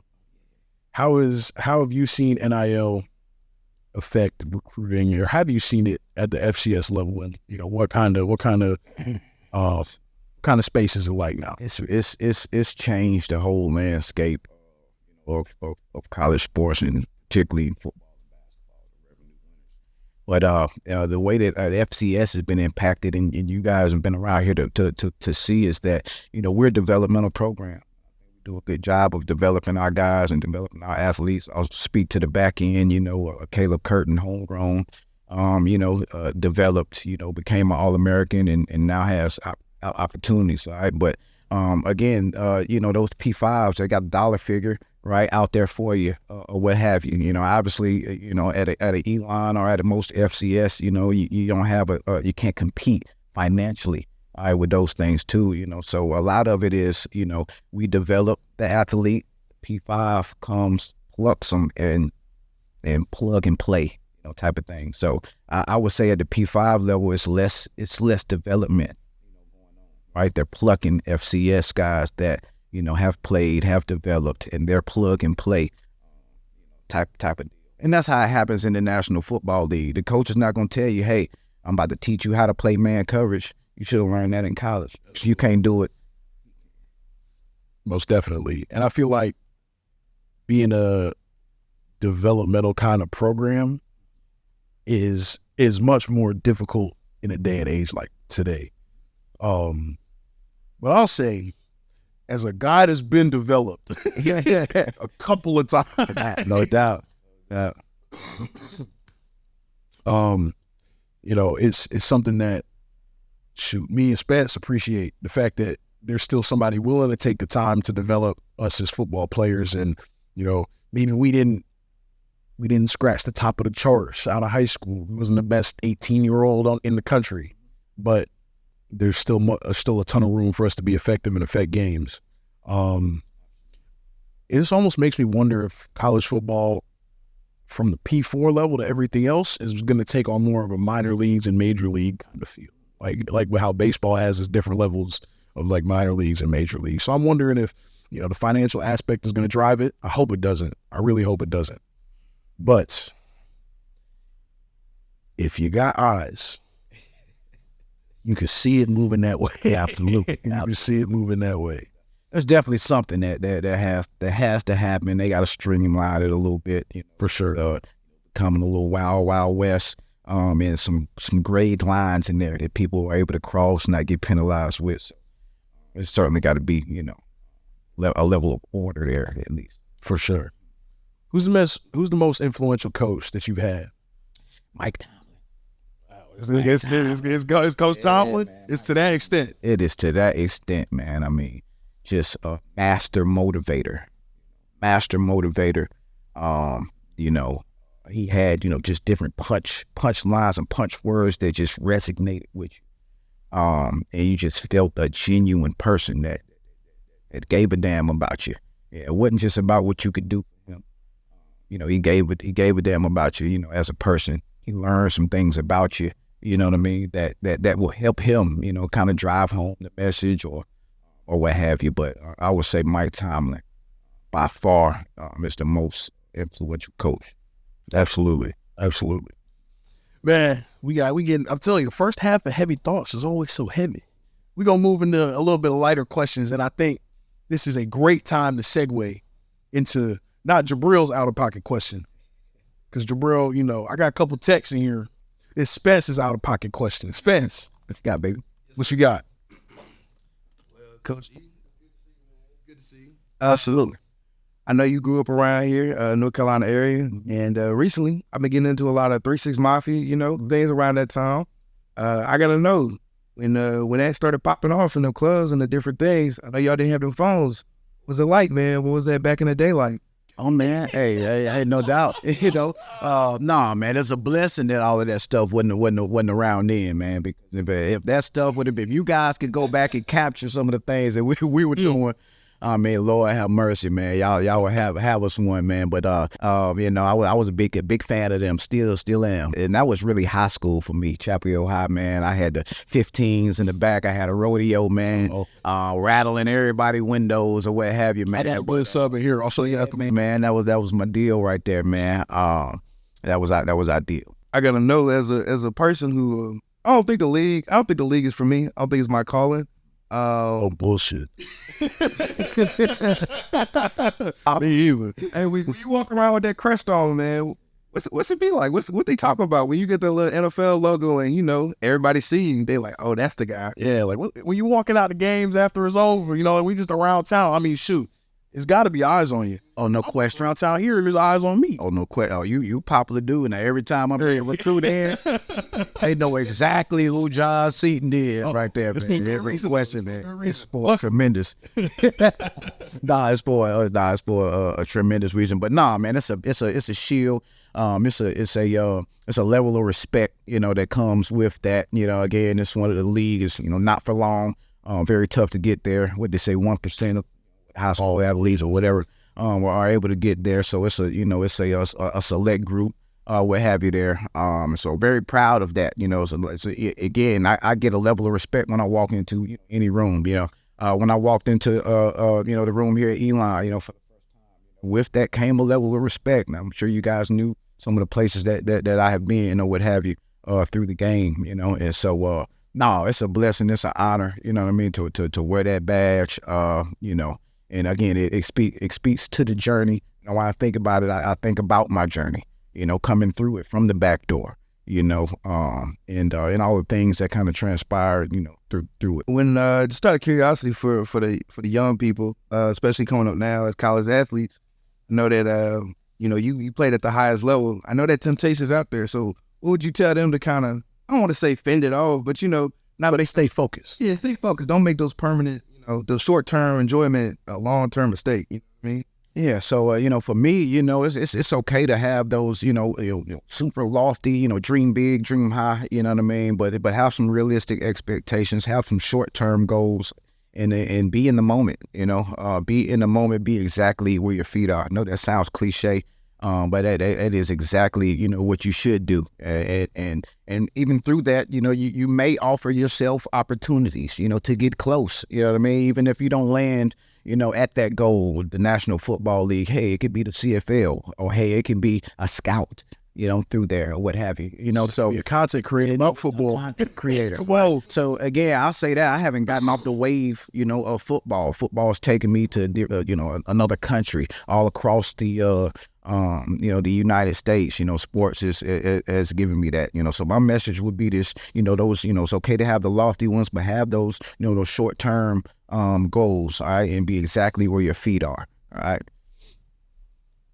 [SPEAKER 1] How have you seen NIL affect recruiting, or have you seen it at the FCS level? And what kind of space is it like now?
[SPEAKER 2] It's changed the whole landscape of college sports, and particularly football and basketball. But the way that the FCS has been impacted, and you guys have been around here to see, is that, you know, we're a developmental program. We do a good job of developing our guys and developing our athletes. I'll speak to the back end, you know, Caleb Curtin, homegrown, developed, you know, became an All-American and now has opportunities, all right? But again, you know, those P5s, they got a dollar figure right out there for you, or what have you. You know, obviously, you know, at a Elon or at most FCS, you know, you don't have you can't compete financially, all right, with those things too. You know, so a lot of it is, you know, we develop the athlete. P5 comes, plucks them, and plug and play, you know, type of thing. So I would say at the P5 level, it's less development, right? They're plucking FCS guys that, you know, have played, have developed, and they're plug and play type of deal. And that's how it happens in the National Football League. The coach is not going to tell you, hey, I'm about to teach you how to play man coverage. You should have learned that in college. If you can't do it.
[SPEAKER 1] Most definitely. And I feel like being a developmental kind of program is much more difficult in a day and age like today. But I'll say, as a guy that's been developed a couple of times,
[SPEAKER 2] no doubt. Yeah.
[SPEAKER 1] You know, it's something that, shoot, me and Spence appreciate the fact that there's still somebody willing to take the time to develop us as football players. And, you know, maybe we didn't scratch the top of the charts out of high school. We wasn't the best 18-year-old in the country, but there's still a ton of room for us to be effective and affect games. It almost makes me wonder if college football, from the P4 level to everything else, is going to take on more of a minor leagues and major league kind of feel, like how baseball has its different levels of like minor leagues and major leagues. So I'm wondering if, you know, the financial aspect is going to drive it. I hope it doesn't. I really hope it doesn't. But if you got eyes, you can see it moving that way.
[SPEAKER 2] Absolutely.
[SPEAKER 1] You can see it moving that way.
[SPEAKER 2] There's definitely something that has to happen. They got to streamline it a little bit, you know,
[SPEAKER 1] For sure.
[SPEAKER 2] Becoming a little wild west, and some grade lines in there that people are able to cross and not get penalized with. So it's certainly got to be, you know, a level of order there at least.
[SPEAKER 1] For sure. Who's the most influential coach that you've had?
[SPEAKER 2] Mike Tomlin.
[SPEAKER 1] It's Coach Tomlin.
[SPEAKER 2] Man,
[SPEAKER 1] it's to that extent.
[SPEAKER 2] It is to that extent, man. I mean, just a master motivator. You know, he had, you know, just different punch lines and punch words that just resonated with you. And you just felt a genuine person that gave a damn about you. Yeah, it wasn't just about what you could do for him. You know, he gave a damn about you, you know, as a person. He learned some things about you, you know what I mean, that will help him, you know, kind of drive home the message or what have you. But I would say Mike Tomlin, by far, is the most influential coach.
[SPEAKER 1] Absolutely. Man, I'm telling you, the first half of Heavy Thoughts is always so heavy. We're going to move into a little bit of lighter questions, and I think this is a great time to segue into not Jabril's out-of-pocket question, because Jabril, you know, I got a couple texts in here. It's Spence's out-of-pocket question. Spence.
[SPEAKER 2] What you got, baby?
[SPEAKER 1] What you got?
[SPEAKER 3] Well, Coach E, it's good to see you.
[SPEAKER 2] Absolutely.
[SPEAKER 3] I know you grew up around here, North Carolina area, and recently I've been getting into a lot of 3-6 Mafia, you know, things around that town. I got to know, when that started popping off in the clubs and the different things, I know y'all didn't have them phones. What was it like, man? What was that back in the day like?
[SPEAKER 2] Oh, man. Hey, no doubt. You know, nah, man, it's a blessing that all of that stuff wasn't around then, man. Because if that stuff would have been, if you guys could go back and capture some of the things that we were doing, I mean, Lord have mercy, man. Y'all would have us one, man. But you know, I was a big fan of them. Still am. And that was really high school for me. Chapel Hill High, man. I had the 15s in the back. I had a rodeo, man. Rattling everybody windows or what have you, man.
[SPEAKER 1] I got one sub in here. I'll show you after me.
[SPEAKER 2] Man, that was my deal right there, man. That was ideal.
[SPEAKER 3] I got to know as a person who I don't think the league is for me. I don't think it's my calling.
[SPEAKER 1] Oh, bullshit.
[SPEAKER 3] Me either. Hey, when you walk around with that crest on, man, What's it be like? What they talk about when you get the little NFL logo and, you know, everybody see you, they like, oh, that's the guy.
[SPEAKER 1] Yeah, like when you walking out the games after it's over, you know, and we just around town. I mean, shoot, it's got to be eyes on you.
[SPEAKER 2] Oh, no question.
[SPEAKER 1] Around town here, there's eyes on me.
[SPEAKER 2] Oh, no question. Oh, you popular dude. Now, every time I'm here recruit in, they know exactly who John Seaton is right there, man. Every question, man. It's for tremendous. It's for a tremendous reason. But nah, man, it's a shield. It's a level of respect, you know, that comes with that. You know, again, it's one of the leagues, you know, not for long. Very tough to get there. What they say, 1% of high school athletes or whatever are able to get there. So it's a select group, what have you there. So very proud of that. You know, again, I get a level of respect when I walk into any room. You know, when I walked into the room here at Elon, you know, for the first time, with that came a level of respect. Now, I'm sure you guys knew some of the places that I have been, or what have you, through the game. You know, and so no, it's a blessing. It's an honor. You know what I mean, to wear that badge. You know. And again, it speaks to the journey. You know, when I think about it, I think about my journey, you know, coming through it from the back door, you know, and all the things that kind of transpired, you know, through it.
[SPEAKER 3] When just out of curiosity for the young people, especially coming up now as college athletes, I know that you know, you played at the highest level. I know that temptation's out there. So what would you tell them to kind of, I don't want to say fend it off, but you know,
[SPEAKER 1] but they stay focused.
[SPEAKER 3] Yeah, stay focused. Don't make those permanent, the short-term enjoyment a long-term mistake. You know what I mean?
[SPEAKER 2] Yeah. So, you know, for me, you know, it's okay to have those, you know, super lofty, you know, dream big, dream high, you know what I mean? But have some realistic expectations, have some short-term goals, and be in the moment, you know, be in the moment, be exactly where your feet are. I know that sounds cliche, but that is exactly, you know, what you should do. And even through that, you know, you may offer yourself opportunities, you know, to get close. You know what I mean? Even if you don't land, you know, at that goal, the National Football League, hey, it could be the CFL, or hey, it can be a scout, you know, through there, or what have you. You know, so
[SPEAKER 1] be a content creator about football.
[SPEAKER 2] Content creator.
[SPEAKER 1] Well,
[SPEAKER 2] so again, I'll say that I haven't gotten off the wave, you know, of football. Football's taken me to, you know, another country, all across the, you know, the United States. You know, sports has given me that. You know, so my message would be this. You know, those. You know, it's okay to have the lofty ones, but have those. You know, those short term goals. All right, and be exactly where your feet are. All right.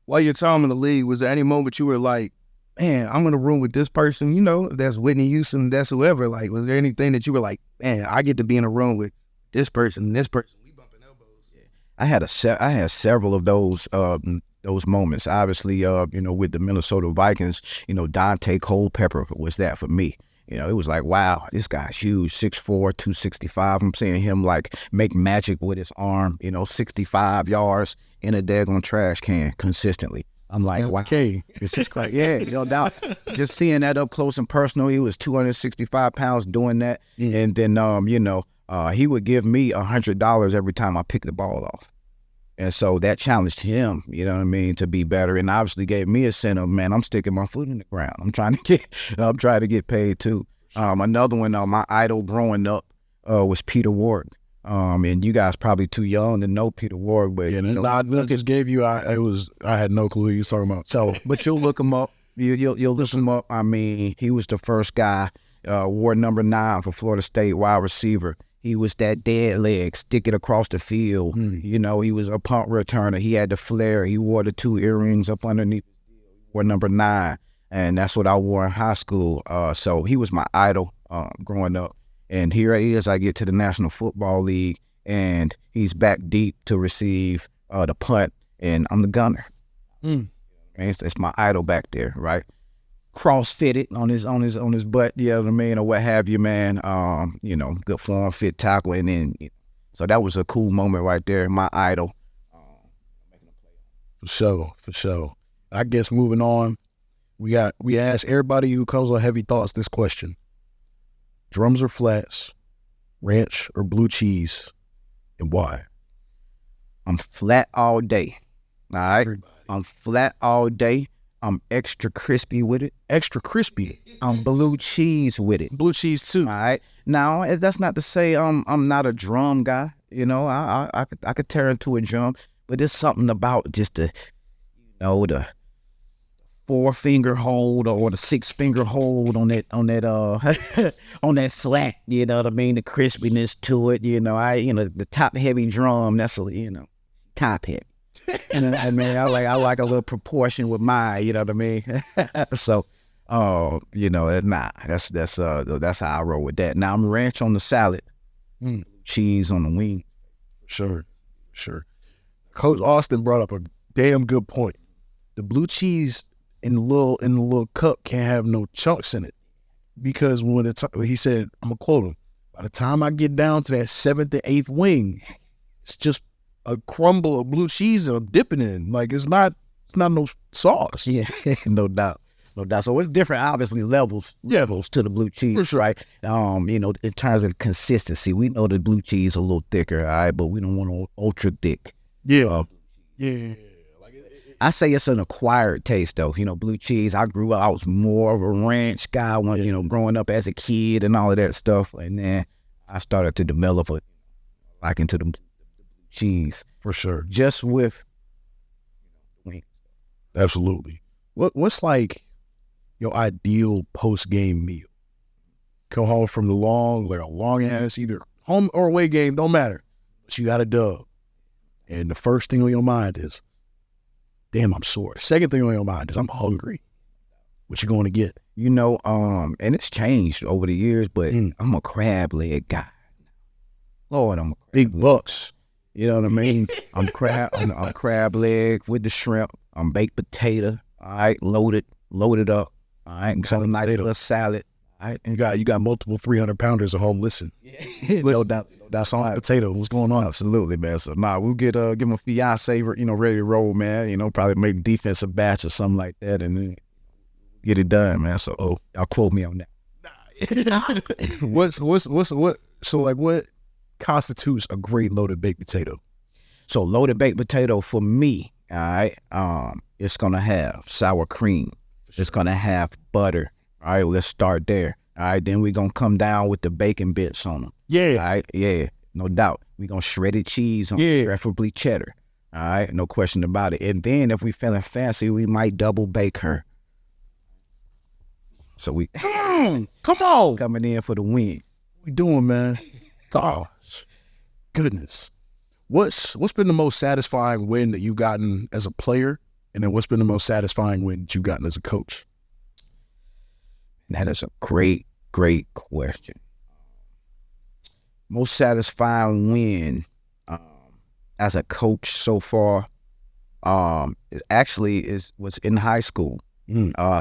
[SPEAKER 3] While your time in the league, was there any moment you were like, man, I'm in a room with this person, you know, if that's Whitney Houston, that's whoever, like, was there anything that you were like, man, I get to be in a room with this person and this person, we bumping elbows?
[SPEAKER 2] Yeah. I had several of those moments. Obviously, you know, with the Minnesota Vikings, you know, Dante Culpepper was that for me. You know, it was like, wow, this guy's huge, 6'4", 265. I'm seeing him like make magic with his arm, you know, 65 yards in a daggone trash can consistently. I'm like, wow, it's just like, yeah, you know, now just seeing that up close and personal. He was 265 pounds doing that. And then, you know, he would give me $100 every time I picked the ball off. And so that challenged him, you know what I mean, to be better. And obviously gave me a sense of, man, I'm sticking my foot in the ground. I'm trying to get paid too. Another one, my idol growing up was Peter Ward. And you guys probably too young to know Peter Ward, but
[SPEAKER 1] yeah, I just gave you. I had no clue who you was talking about.
[SPEAKER 2] So, but you'll look him up. You'll look him up. I mean, he was the first guy, wore number 9 for Florida State, wide receiver. He was that dead leg, stick it across the field. You know, he was a punt returner. He had the flair. He wore the 2 earrings up underneath. He wore number 9, and that's what I wore in high school. So he was my idol growing up. And here he is, I get to the National Football League, and he's back deep to receive the punt, and I'm the gunner. And it's my idol back there, right? Cross-fitted on his butt, you know what I mean, or what have you, man. You know, good form, fit tackle, and then so that was a cool moment right there. My idol.
[SPEAKER 1] For sure. I guess moving on, we asked everybody who comes on Heavy Thoughts this question: drums or flats, ranch or blue cheese, and why?
[SPEAKER 2] I'm flat all day. All right.
[SPEAKER 1] Everybody.
[SPEAKER 2] I'm flat all day. I'm extra crispy with it.
[SPEAKER 1] Extra crispy.
[SPEAKER 2] I'm blue cheese with it.
[SPEAKER 1] Blue cheese too.
[SPEAKER 2] All right. Now, that's not to say I'm not a drum guy. You know, I could tear into a drum, but there's something about just the 4-finger hold or the 6-finger hold on that on that flat, you know what I mean? The crispiness to it, the top heavy drum, that's top heavy. And I mean, I like a little proportion with mine, you know what I mean? So, that's how I roll with that. Now I'm ranch on the salad, cheese on the wing.
[SPEAKER 1] Sure. Coach Austin brought up a damn good point. The blue cheese in the little cup can't have no chunks in it, because he said, I'm gonna quote him, by the time I get down to that 7th and 8th wing, it's just a crumble of blue cheese and I'm dipping in. Like it's not no sauce.
[SPEAKER 2] Yeah, no doubt. So it's different, obviously, levels to the blue cheese,
[SPEAKER 1] for sure.
[SPEAKER 2] Right? In terms of consistency, we know the blue cheese a little thicker, all right, but we don't want no ultra thick.
[SPEAKER 1] Yeah.
[SPEAKER 2] I say it's an acquired taste, though. Blue cheese. I was more of a ranch guy when, growing up as a kid and all of that stuff. And then I started to develop a liking to the blue cheese.
[SPEAKER 1] For sure.
[SPEAKER 2] Just with wings.
[SPEAKER 1] Absolutely. What's like your ideal post-game meal? Come home from a long ass, either home or away game, don't matter. But you got a dub. And the first thing on your mind is, damn, I'm sore. The second thing on your mind is, I'm hungry. What you going to get?
[SPEAKER 2] And it's changed over the years, but I'm a crab leg guy. Lord, I'm a
[SPEAKER 1] big bucks.
[SPEAKER 2] You know what I mean? I'm crab leg with the shrimp. I'm baked potato. All right, loaded up. All right, some nice little salad. All right,
[SPEAKER 1] you got multiple 300-pounders at home. Listen,
[SPEAKER 2] no doubt.
[SPEAKER 1] That's on potato. What's going on?
[SPEAKER 2] Absolutely, man. So we'll give my fiance, ready to roll, man. Probably make defensive batch or something like that, and then get it done, man. So y'all quote me on
[SPEAKER 1] that. What constitutes a great loaded baked potato?
[SPEAKER 2] So loaded baked potato for me, all right, it's gonna have sour cream. It's gonna have butter. All right, let's start there. All right, then we're gonna come down with the bacon bits on them.
[SPEAKER 1] Yeah.
[SPEAKER 2] All right, yeah, no doubt. We're gonna shredded cheese on them, preferably cheddar. All right, no question about it. And then if we feeling fancy, we might double bake her. So we
[SPEAKER 1] come on,
[SPEAKER 2] coming in for the win.
[SPEAKER 1] What we doing, man? Gosh, goodness. What's been the most satisfying win that you've gotten as a player, and then what's been the most satisfying win that you've gotten as a coach?
[SPEAKER 2] That is a great question. Most satisfying win as a coach so far was in high school.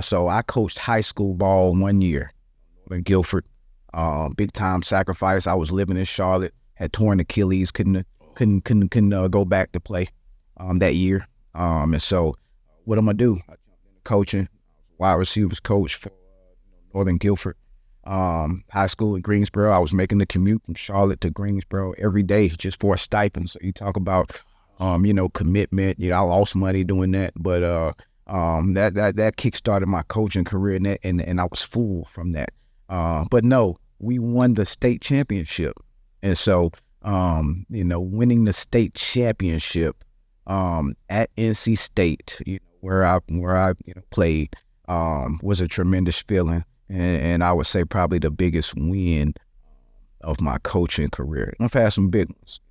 [SPEAKER 2] So I coached high school ball 1 year in Guilford. Big time sacrifice. I was living in Charlotte, had torn Achilles, couldn't go back to play that year. And so what am I do? I jumped into coaching. Wide receivers coach for Northern Guilford High School in Greensboro. I was making the commute from Charlotte to Greensboro every day just for a stipend. So you talk about commitment. I lost money doing that, but that kickstarted my coaching career, and I was full from that. But no, we won the state championship, and so winning the state championship at NC State, where I played, was a tremendous feeling, and I would say probably the biggest win of my coaching career. I've had some big ones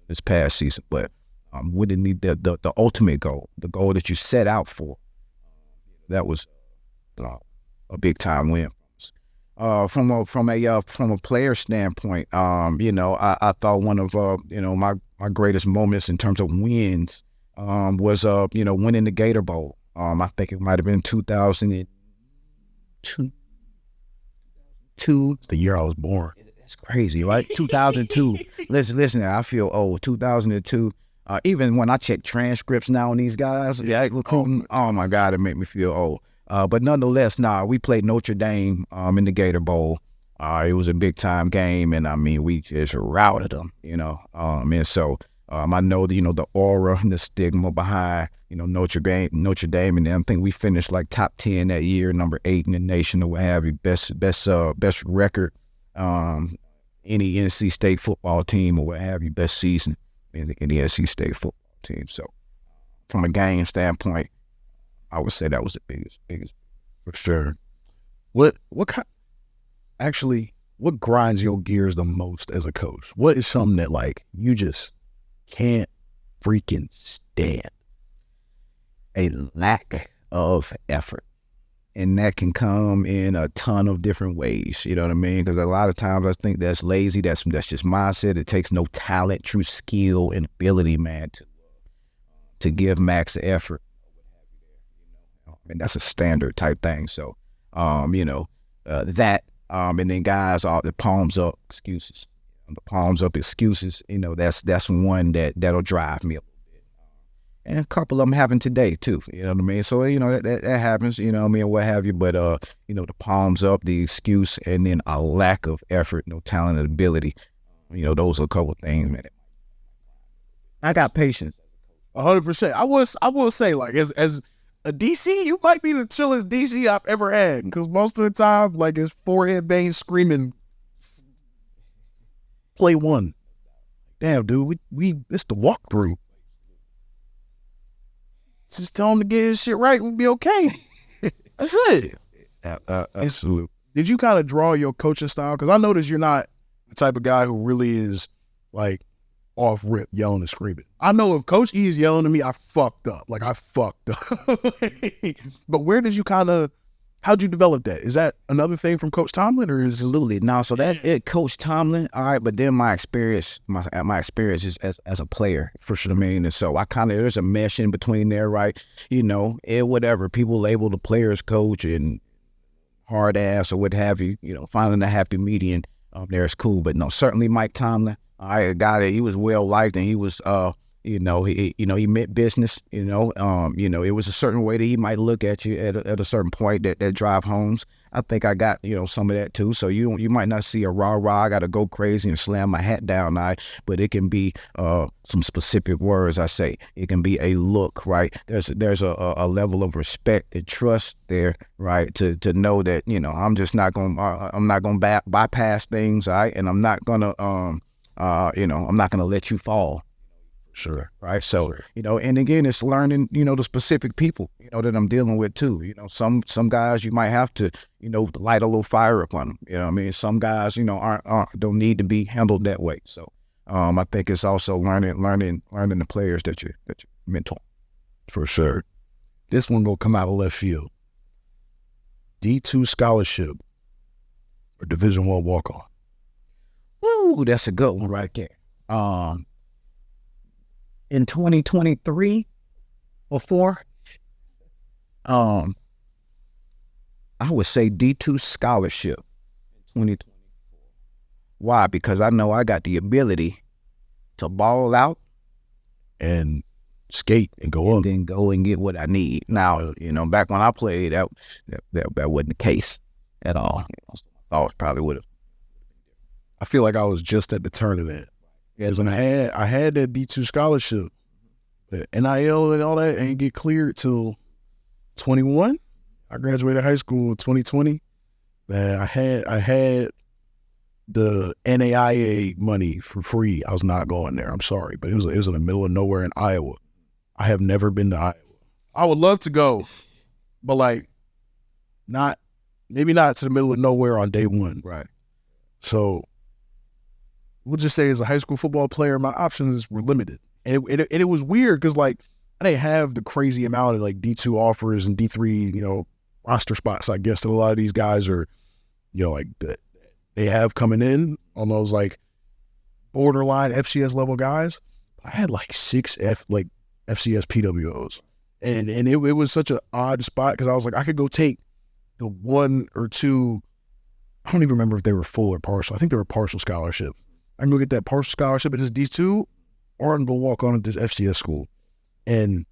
[SPEAKER 2] this past season, but winning the ultimate goal, the goal that you set out for, that was a big time win. From a player standpoint, I thought one of my greatest moments in terms of wins was winning the Gator Bowl. I think it might have been 2002.
[SPEAKER 1] It's the year I was born.
[SPEAKER 2] That's crazy, right? 2002. Listen, I feel old. 2002. Even when I check transcripts now on these guys, recruiting, oh my God, it made me feel old. But nonetheless, we played Notre Dame in the Gator Bowl. It was a big time game, and we just routed them, and so I know the aura and the stigma behind Notre Dame, and I think we finished like top 10 that year, number 8 in the nation, or what have you, best record, any NC State football team or what have you, best season in the NC State football team. So from a game standpoint, I would say that was the biggest.
[SPEAKER 1] For sure. What grinds your gears the most as a coach? What is something that like you just can't freaking stand?
[SPEAKER 2] A lack of effort. And that can come in a ton of different ways. You know what I mean? Because a lot of times I think that's lazy. That's just mindset. It takes no talent, true skill, and ability, man, to give max effort. And that's a standard type thing. So, that, and then guys are the palms up excuses. The palms up excuses. That's one that'll drive me. And a couple of them happen today too, you know what I mean? So, that happens, what have you. But, the palms up, the excuse, and then a lack of effort, no talent and ability. Those are a couple of things, man. I got patience.
[SPEAKER 1] 100%. I will say, like, as a DC, you might be the chillest DC I've ever had. Because most of the time, like, his forehead veins screaming, play one. Damn, dude, it's the walkthrough. Just tell him to get his shit right and be okay. That's it.
[SPEAKER 2] Absolutely.
[SPEAKER 1] Did you kind of draw your coaching style? Because I noticed you're not the type of guy who really is like off rip yelling and screaming. I know if Coach E is yelling at me, I fucked up. Like I fucked up. But where did you how'd you develop that? Is that another thing from Coach Tomlin or is
[SPEAKER 2] Absolutely. No, so that it, Coach Tomlin, all right, but then my experience is as a player, for sure. I mean, and so there's a mesh in between there, right? Whatever. People label the players coach and hard ass or what have you, finding a happy median there is cool. But no, certainly Mike Tomlin, all right, a guy that he was well liked and he was he meant business, it was a certain way that he might look at you at a certain point that drive homes. I think I got, some of that too. So you might not see a rah-rah, I got to go crazy and slam my hat down, but it can be some specific words I say. It can be a look, right? There's a level of respect and trust there, right? To know that, I'm just not going to bypass things, all right? And I'm not going to, I'm not going to let you fall.
[SPEAKER 1] Sure.
[SPEAKER 2] Right. So, and again, it's learning, the specific people, that I'm dealing with too. Some guys you might have to, light a little fire up on them. You know what I mean? Some guys, don't need to be handled that way. So, I think it's also learning the players that you mentor.
[SPEAKER 1] For sure. This one will come out of left field. D2 scholarship or Division I walk-on?
[SPEAKER 2] Ooh, that's a good one right there. In 2023 or 4, I would say D2 scholarship in 2024. Why? Because I know I got the ability to ball out
[SPEAKER 1] and skate and go
[SPEAKER 2] and
[SPEAKER 1] up.
[SPEAKER 2] then go and get what I need. Now, back when I played, that wasn't the case at all. I thought probably would have.
[SPEAKER 1] I feel like I was just at the turn of that. Because when I had that D2 scholarship, but NIL and all that ain't get cleared till 21. I graduated high school in 2020. Man, I had the NAIA money for free. I was not going there. I'm sorry, but it was in the middle of nowhere in Iowa. I have never been to Iowa. I would love to go, but maybe not to the middle of nowhere on day one.
[SPEAKER 2] Right.
[SPEAKER 1] So we'll just say as a high school football player, my options were limited. And it was weird because, I didn't have the crazy amount of, D2 offers and D3, roster spots, I guess, that a lot of these guys are, they have coming in on those, borderline FCS level guys. I had, 6 FCS PWOs. And it was such an odd spot because I was like, I could go take the 1 or 2, I don't even remember if they were full or partial. I think they were partial scholarship. I can go get that partial scholarship at this D2, or I can go walk on at this FCS school. And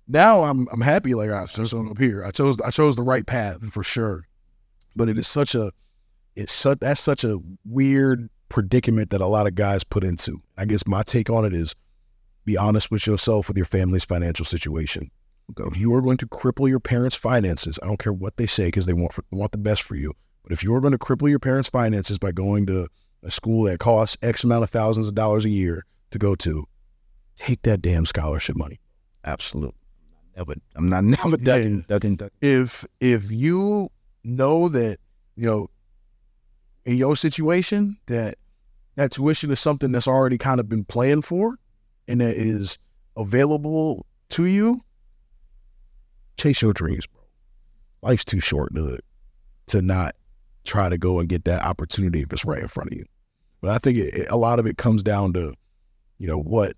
[SPEAKER 1] now I'm happy I chose up here. I chose the right path for sure. But that's such a weird predicament that a lot of guys put into. I guess my take on it is be honest with yourself with your family's financial situation. If you are going to cripple your parents' finances, I don't care what they say because they want the best for you. But if you are going to cripple your parents' finances by going to a school that costs X amount of thousands of dollars a year to go to, take that damn scholarship money.
[SPEAKER 2] Absolutely. I'm not never ducking.
[SPEAKER 1] If you know that, you know, in your situation that tuition is something that's already kind of been planned for and that is available to you, chase your dreams, bro. Life's too short to not try to go and get that opportunity if it's right in front of you. But I think a lot of it comes down to, you know, what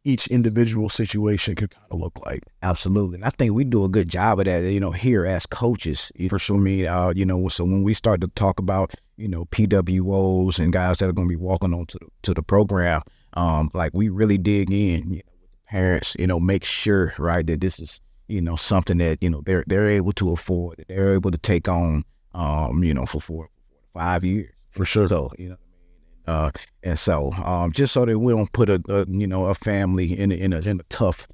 [SPEAKER 1] each individual situation could kind of look like.
[SPEAKER 2] Absolutely. And I think we do a good job of that, you know, here as coaches. For sure. You know, so when we start to talk about, you know, PWOs and guys that are going to be walking on to the program, like we really dig in, you know, with the parents, you know, make sure, right, that this is, you know, something that, you know, they're able to afford, that they're able to take on, you know, for 4 to 5 years.
[SPEAKER 1] For sure.
[SPEAKER 2] So, you know, and so just so that we don't put a family in a tough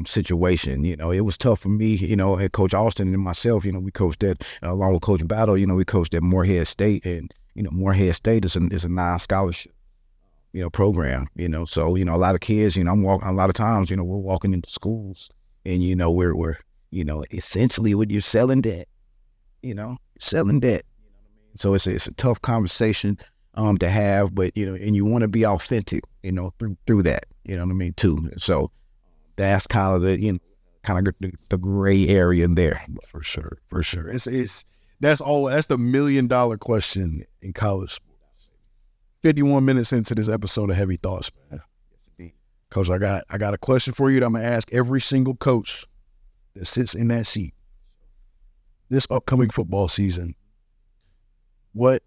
[SPEAKER 2] situation. You know, it was tough for me, you know, and Coach Austin and myself, you know, we coached at, along with Coach Battle, you know, we coached at Morehead State, and, you know, Morehead State is a non-scholarship, you know, program, you know, so, you know, a lot of kids, you know, a lot of times, you know, we're walking into schools and, you know, we're you know, essentially what you're selling debt, you know, selling debt. So it's a tough conversation to have, but, you know, and you want to be authentic, you know, through that, you know what I mean, too. So that's kind of the, you know, kind of the gray area there.
[SPEAKER 1] For sure. That's the $1 million question in college sports. 51 minutes into this episode of Heavy Thoughts, man. Coach, I got a question for you that I'm gonna ask every single coach that sits in that seat this upcoming football season. What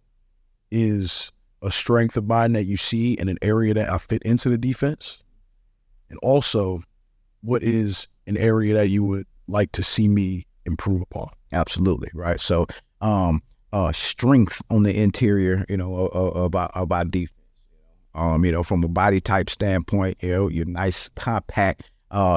[SPEAKER 1] is a strength of mine that you see in an area that I fit into the defense? And also, what is an area that you would like to see me improve upon?
[SPEAKER 2] Absolutely, right. So, strength on the interior, you know, about defense. You know, from a body type standpoint, you know, you're nice, compact,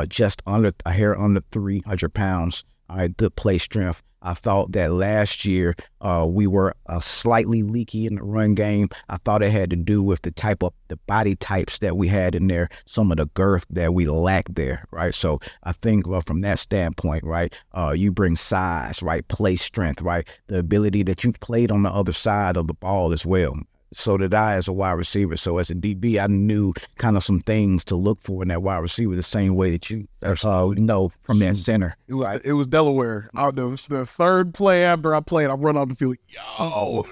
[SPEAKER 2] just under 300 pounds. All right, good play strength. I thought that last year we were slightly leaky in the run game. I thought it had to do with the body types that we had in there, some of the girth that we lacked there, right? So I think from that standpoint, right, you bring size, right, play strength, right, the ability that you've played on the other side of the ball as well. So did I as a wide receiver. So as a DB, I knew kind of some things to look for in that wide receiver the same way that you know from that center.
[SPEAKER 1] It was Delaware. The third play after I played, I run out the field. Yo,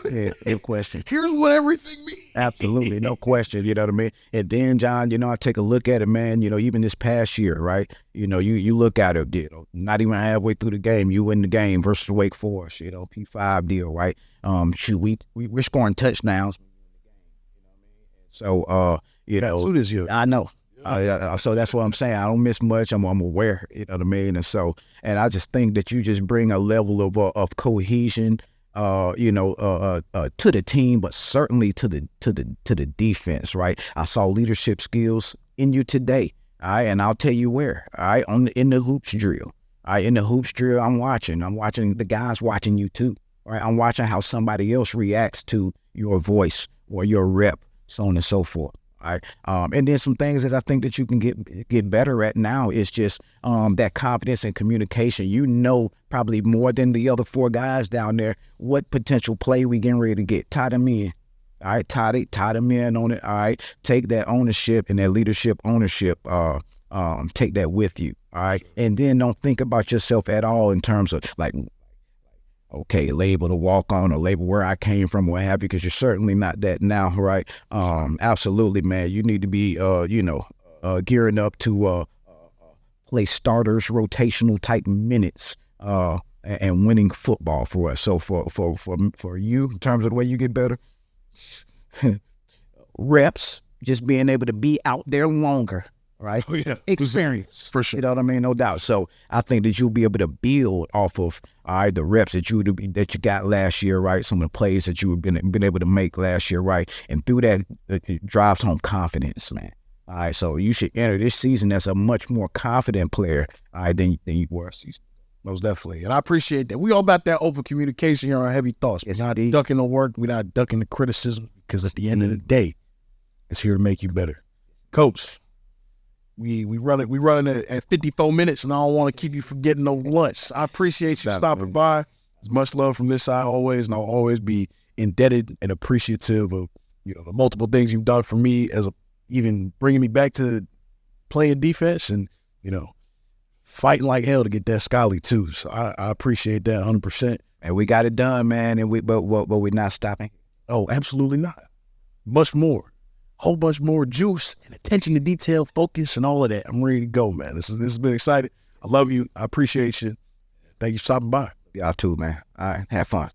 [SPEAKER 2] no question.
[SPEAKER 1] Here's what everything means.
[SPEAKER 2] Absolutely, no question. You know what I mean? And then, John, you know, I take a look at it, man. You know, even this past year, right? You know, you look at it, you know, not even halfway through the game, you win the game versus Wake Forest. You know, P5 deal, right? We're scoring touchdowns. So, you know,
[SPEAKER 1] so this year.
[SPEAKER 2] I know. So that's what I'm saying. I don't miss much. I'm aware, you know what I mean? And so, and I just think that you just bring a level of cohesion, you know, to the team, but certainly to the defense, right? I saw leadership skills in you today. All right, and I'll tell you where. All right, in the hoops drill. All right, in the hoops drill, I'm watching the guys watching you too. Right, I'm watching how somebody else reacts to your voice or your rep, so on and so forth. All right. And then some things that I think that you can get better at now is just that confidence and communication. You know, probably more than the other 4 guys down there, what potential play we getting ready to get. Tie them in. All right, tie them in on it. All right, take that ownership and that leadership ownership. Take that with you. All right, and then don't think about yourself at all in terms of like, okay, label to walk on or label where I came from, what have you, because you're certainly not that now, right? Absolutely, man. You need to be, gearing up to play starters, rotational type minutes, and winning football for us. So for you, in terms of the way you get better, reps, just being able to be out there longer. Right?
[SPEAKER 1] Oh, yeah.
[SPEAKER 2] Experience.
[SPEAKER 1] For sure.
[SPEAKER 2] You know what I mean? No doubt. So I think that you'll be able to build off of the reps that you got last year, right? Some of the plays that you have been able to make last year, right? And through that, it drives home confidence, man. All right. So you should enter this season as a much more confident player, all right, than you were a season.
[SPEAKER 1] Most definitely. And I appreciate that. We all about that open communication here on Heavy Thoughts.
[SPEAKER 2] Yes,
[SPEAKER 1] we're not
[SPEAKER 2] indeed.
[SPEAKER 1] ducking the work. We're not ducking the criticism, because at the end of the day, it's here to make you better. Coach, We running at 54 minutes, and I don't want to keep you from getting no lunch. I appreciate you stopping by. There's much love from this side always, and I'll always be indebted and appreciative of the multiple things you've done for me, even bringing me back to playing defense and fighting like hell to get that Scully too. So I appreciate that 100%.
[SPEAKER 2] And we got it done, man. And but we're not stopping.
[SPEAKER 1] Oh, absolutely not. Much more. Whole bunch more juice and attention to detail, focus, and all of that. I'm ready to go, man. This has been exciting. I love you. I appreciate you. Thank you for stopping by.
[SPEAKER 2] Y'all too, man. All right. Have fun.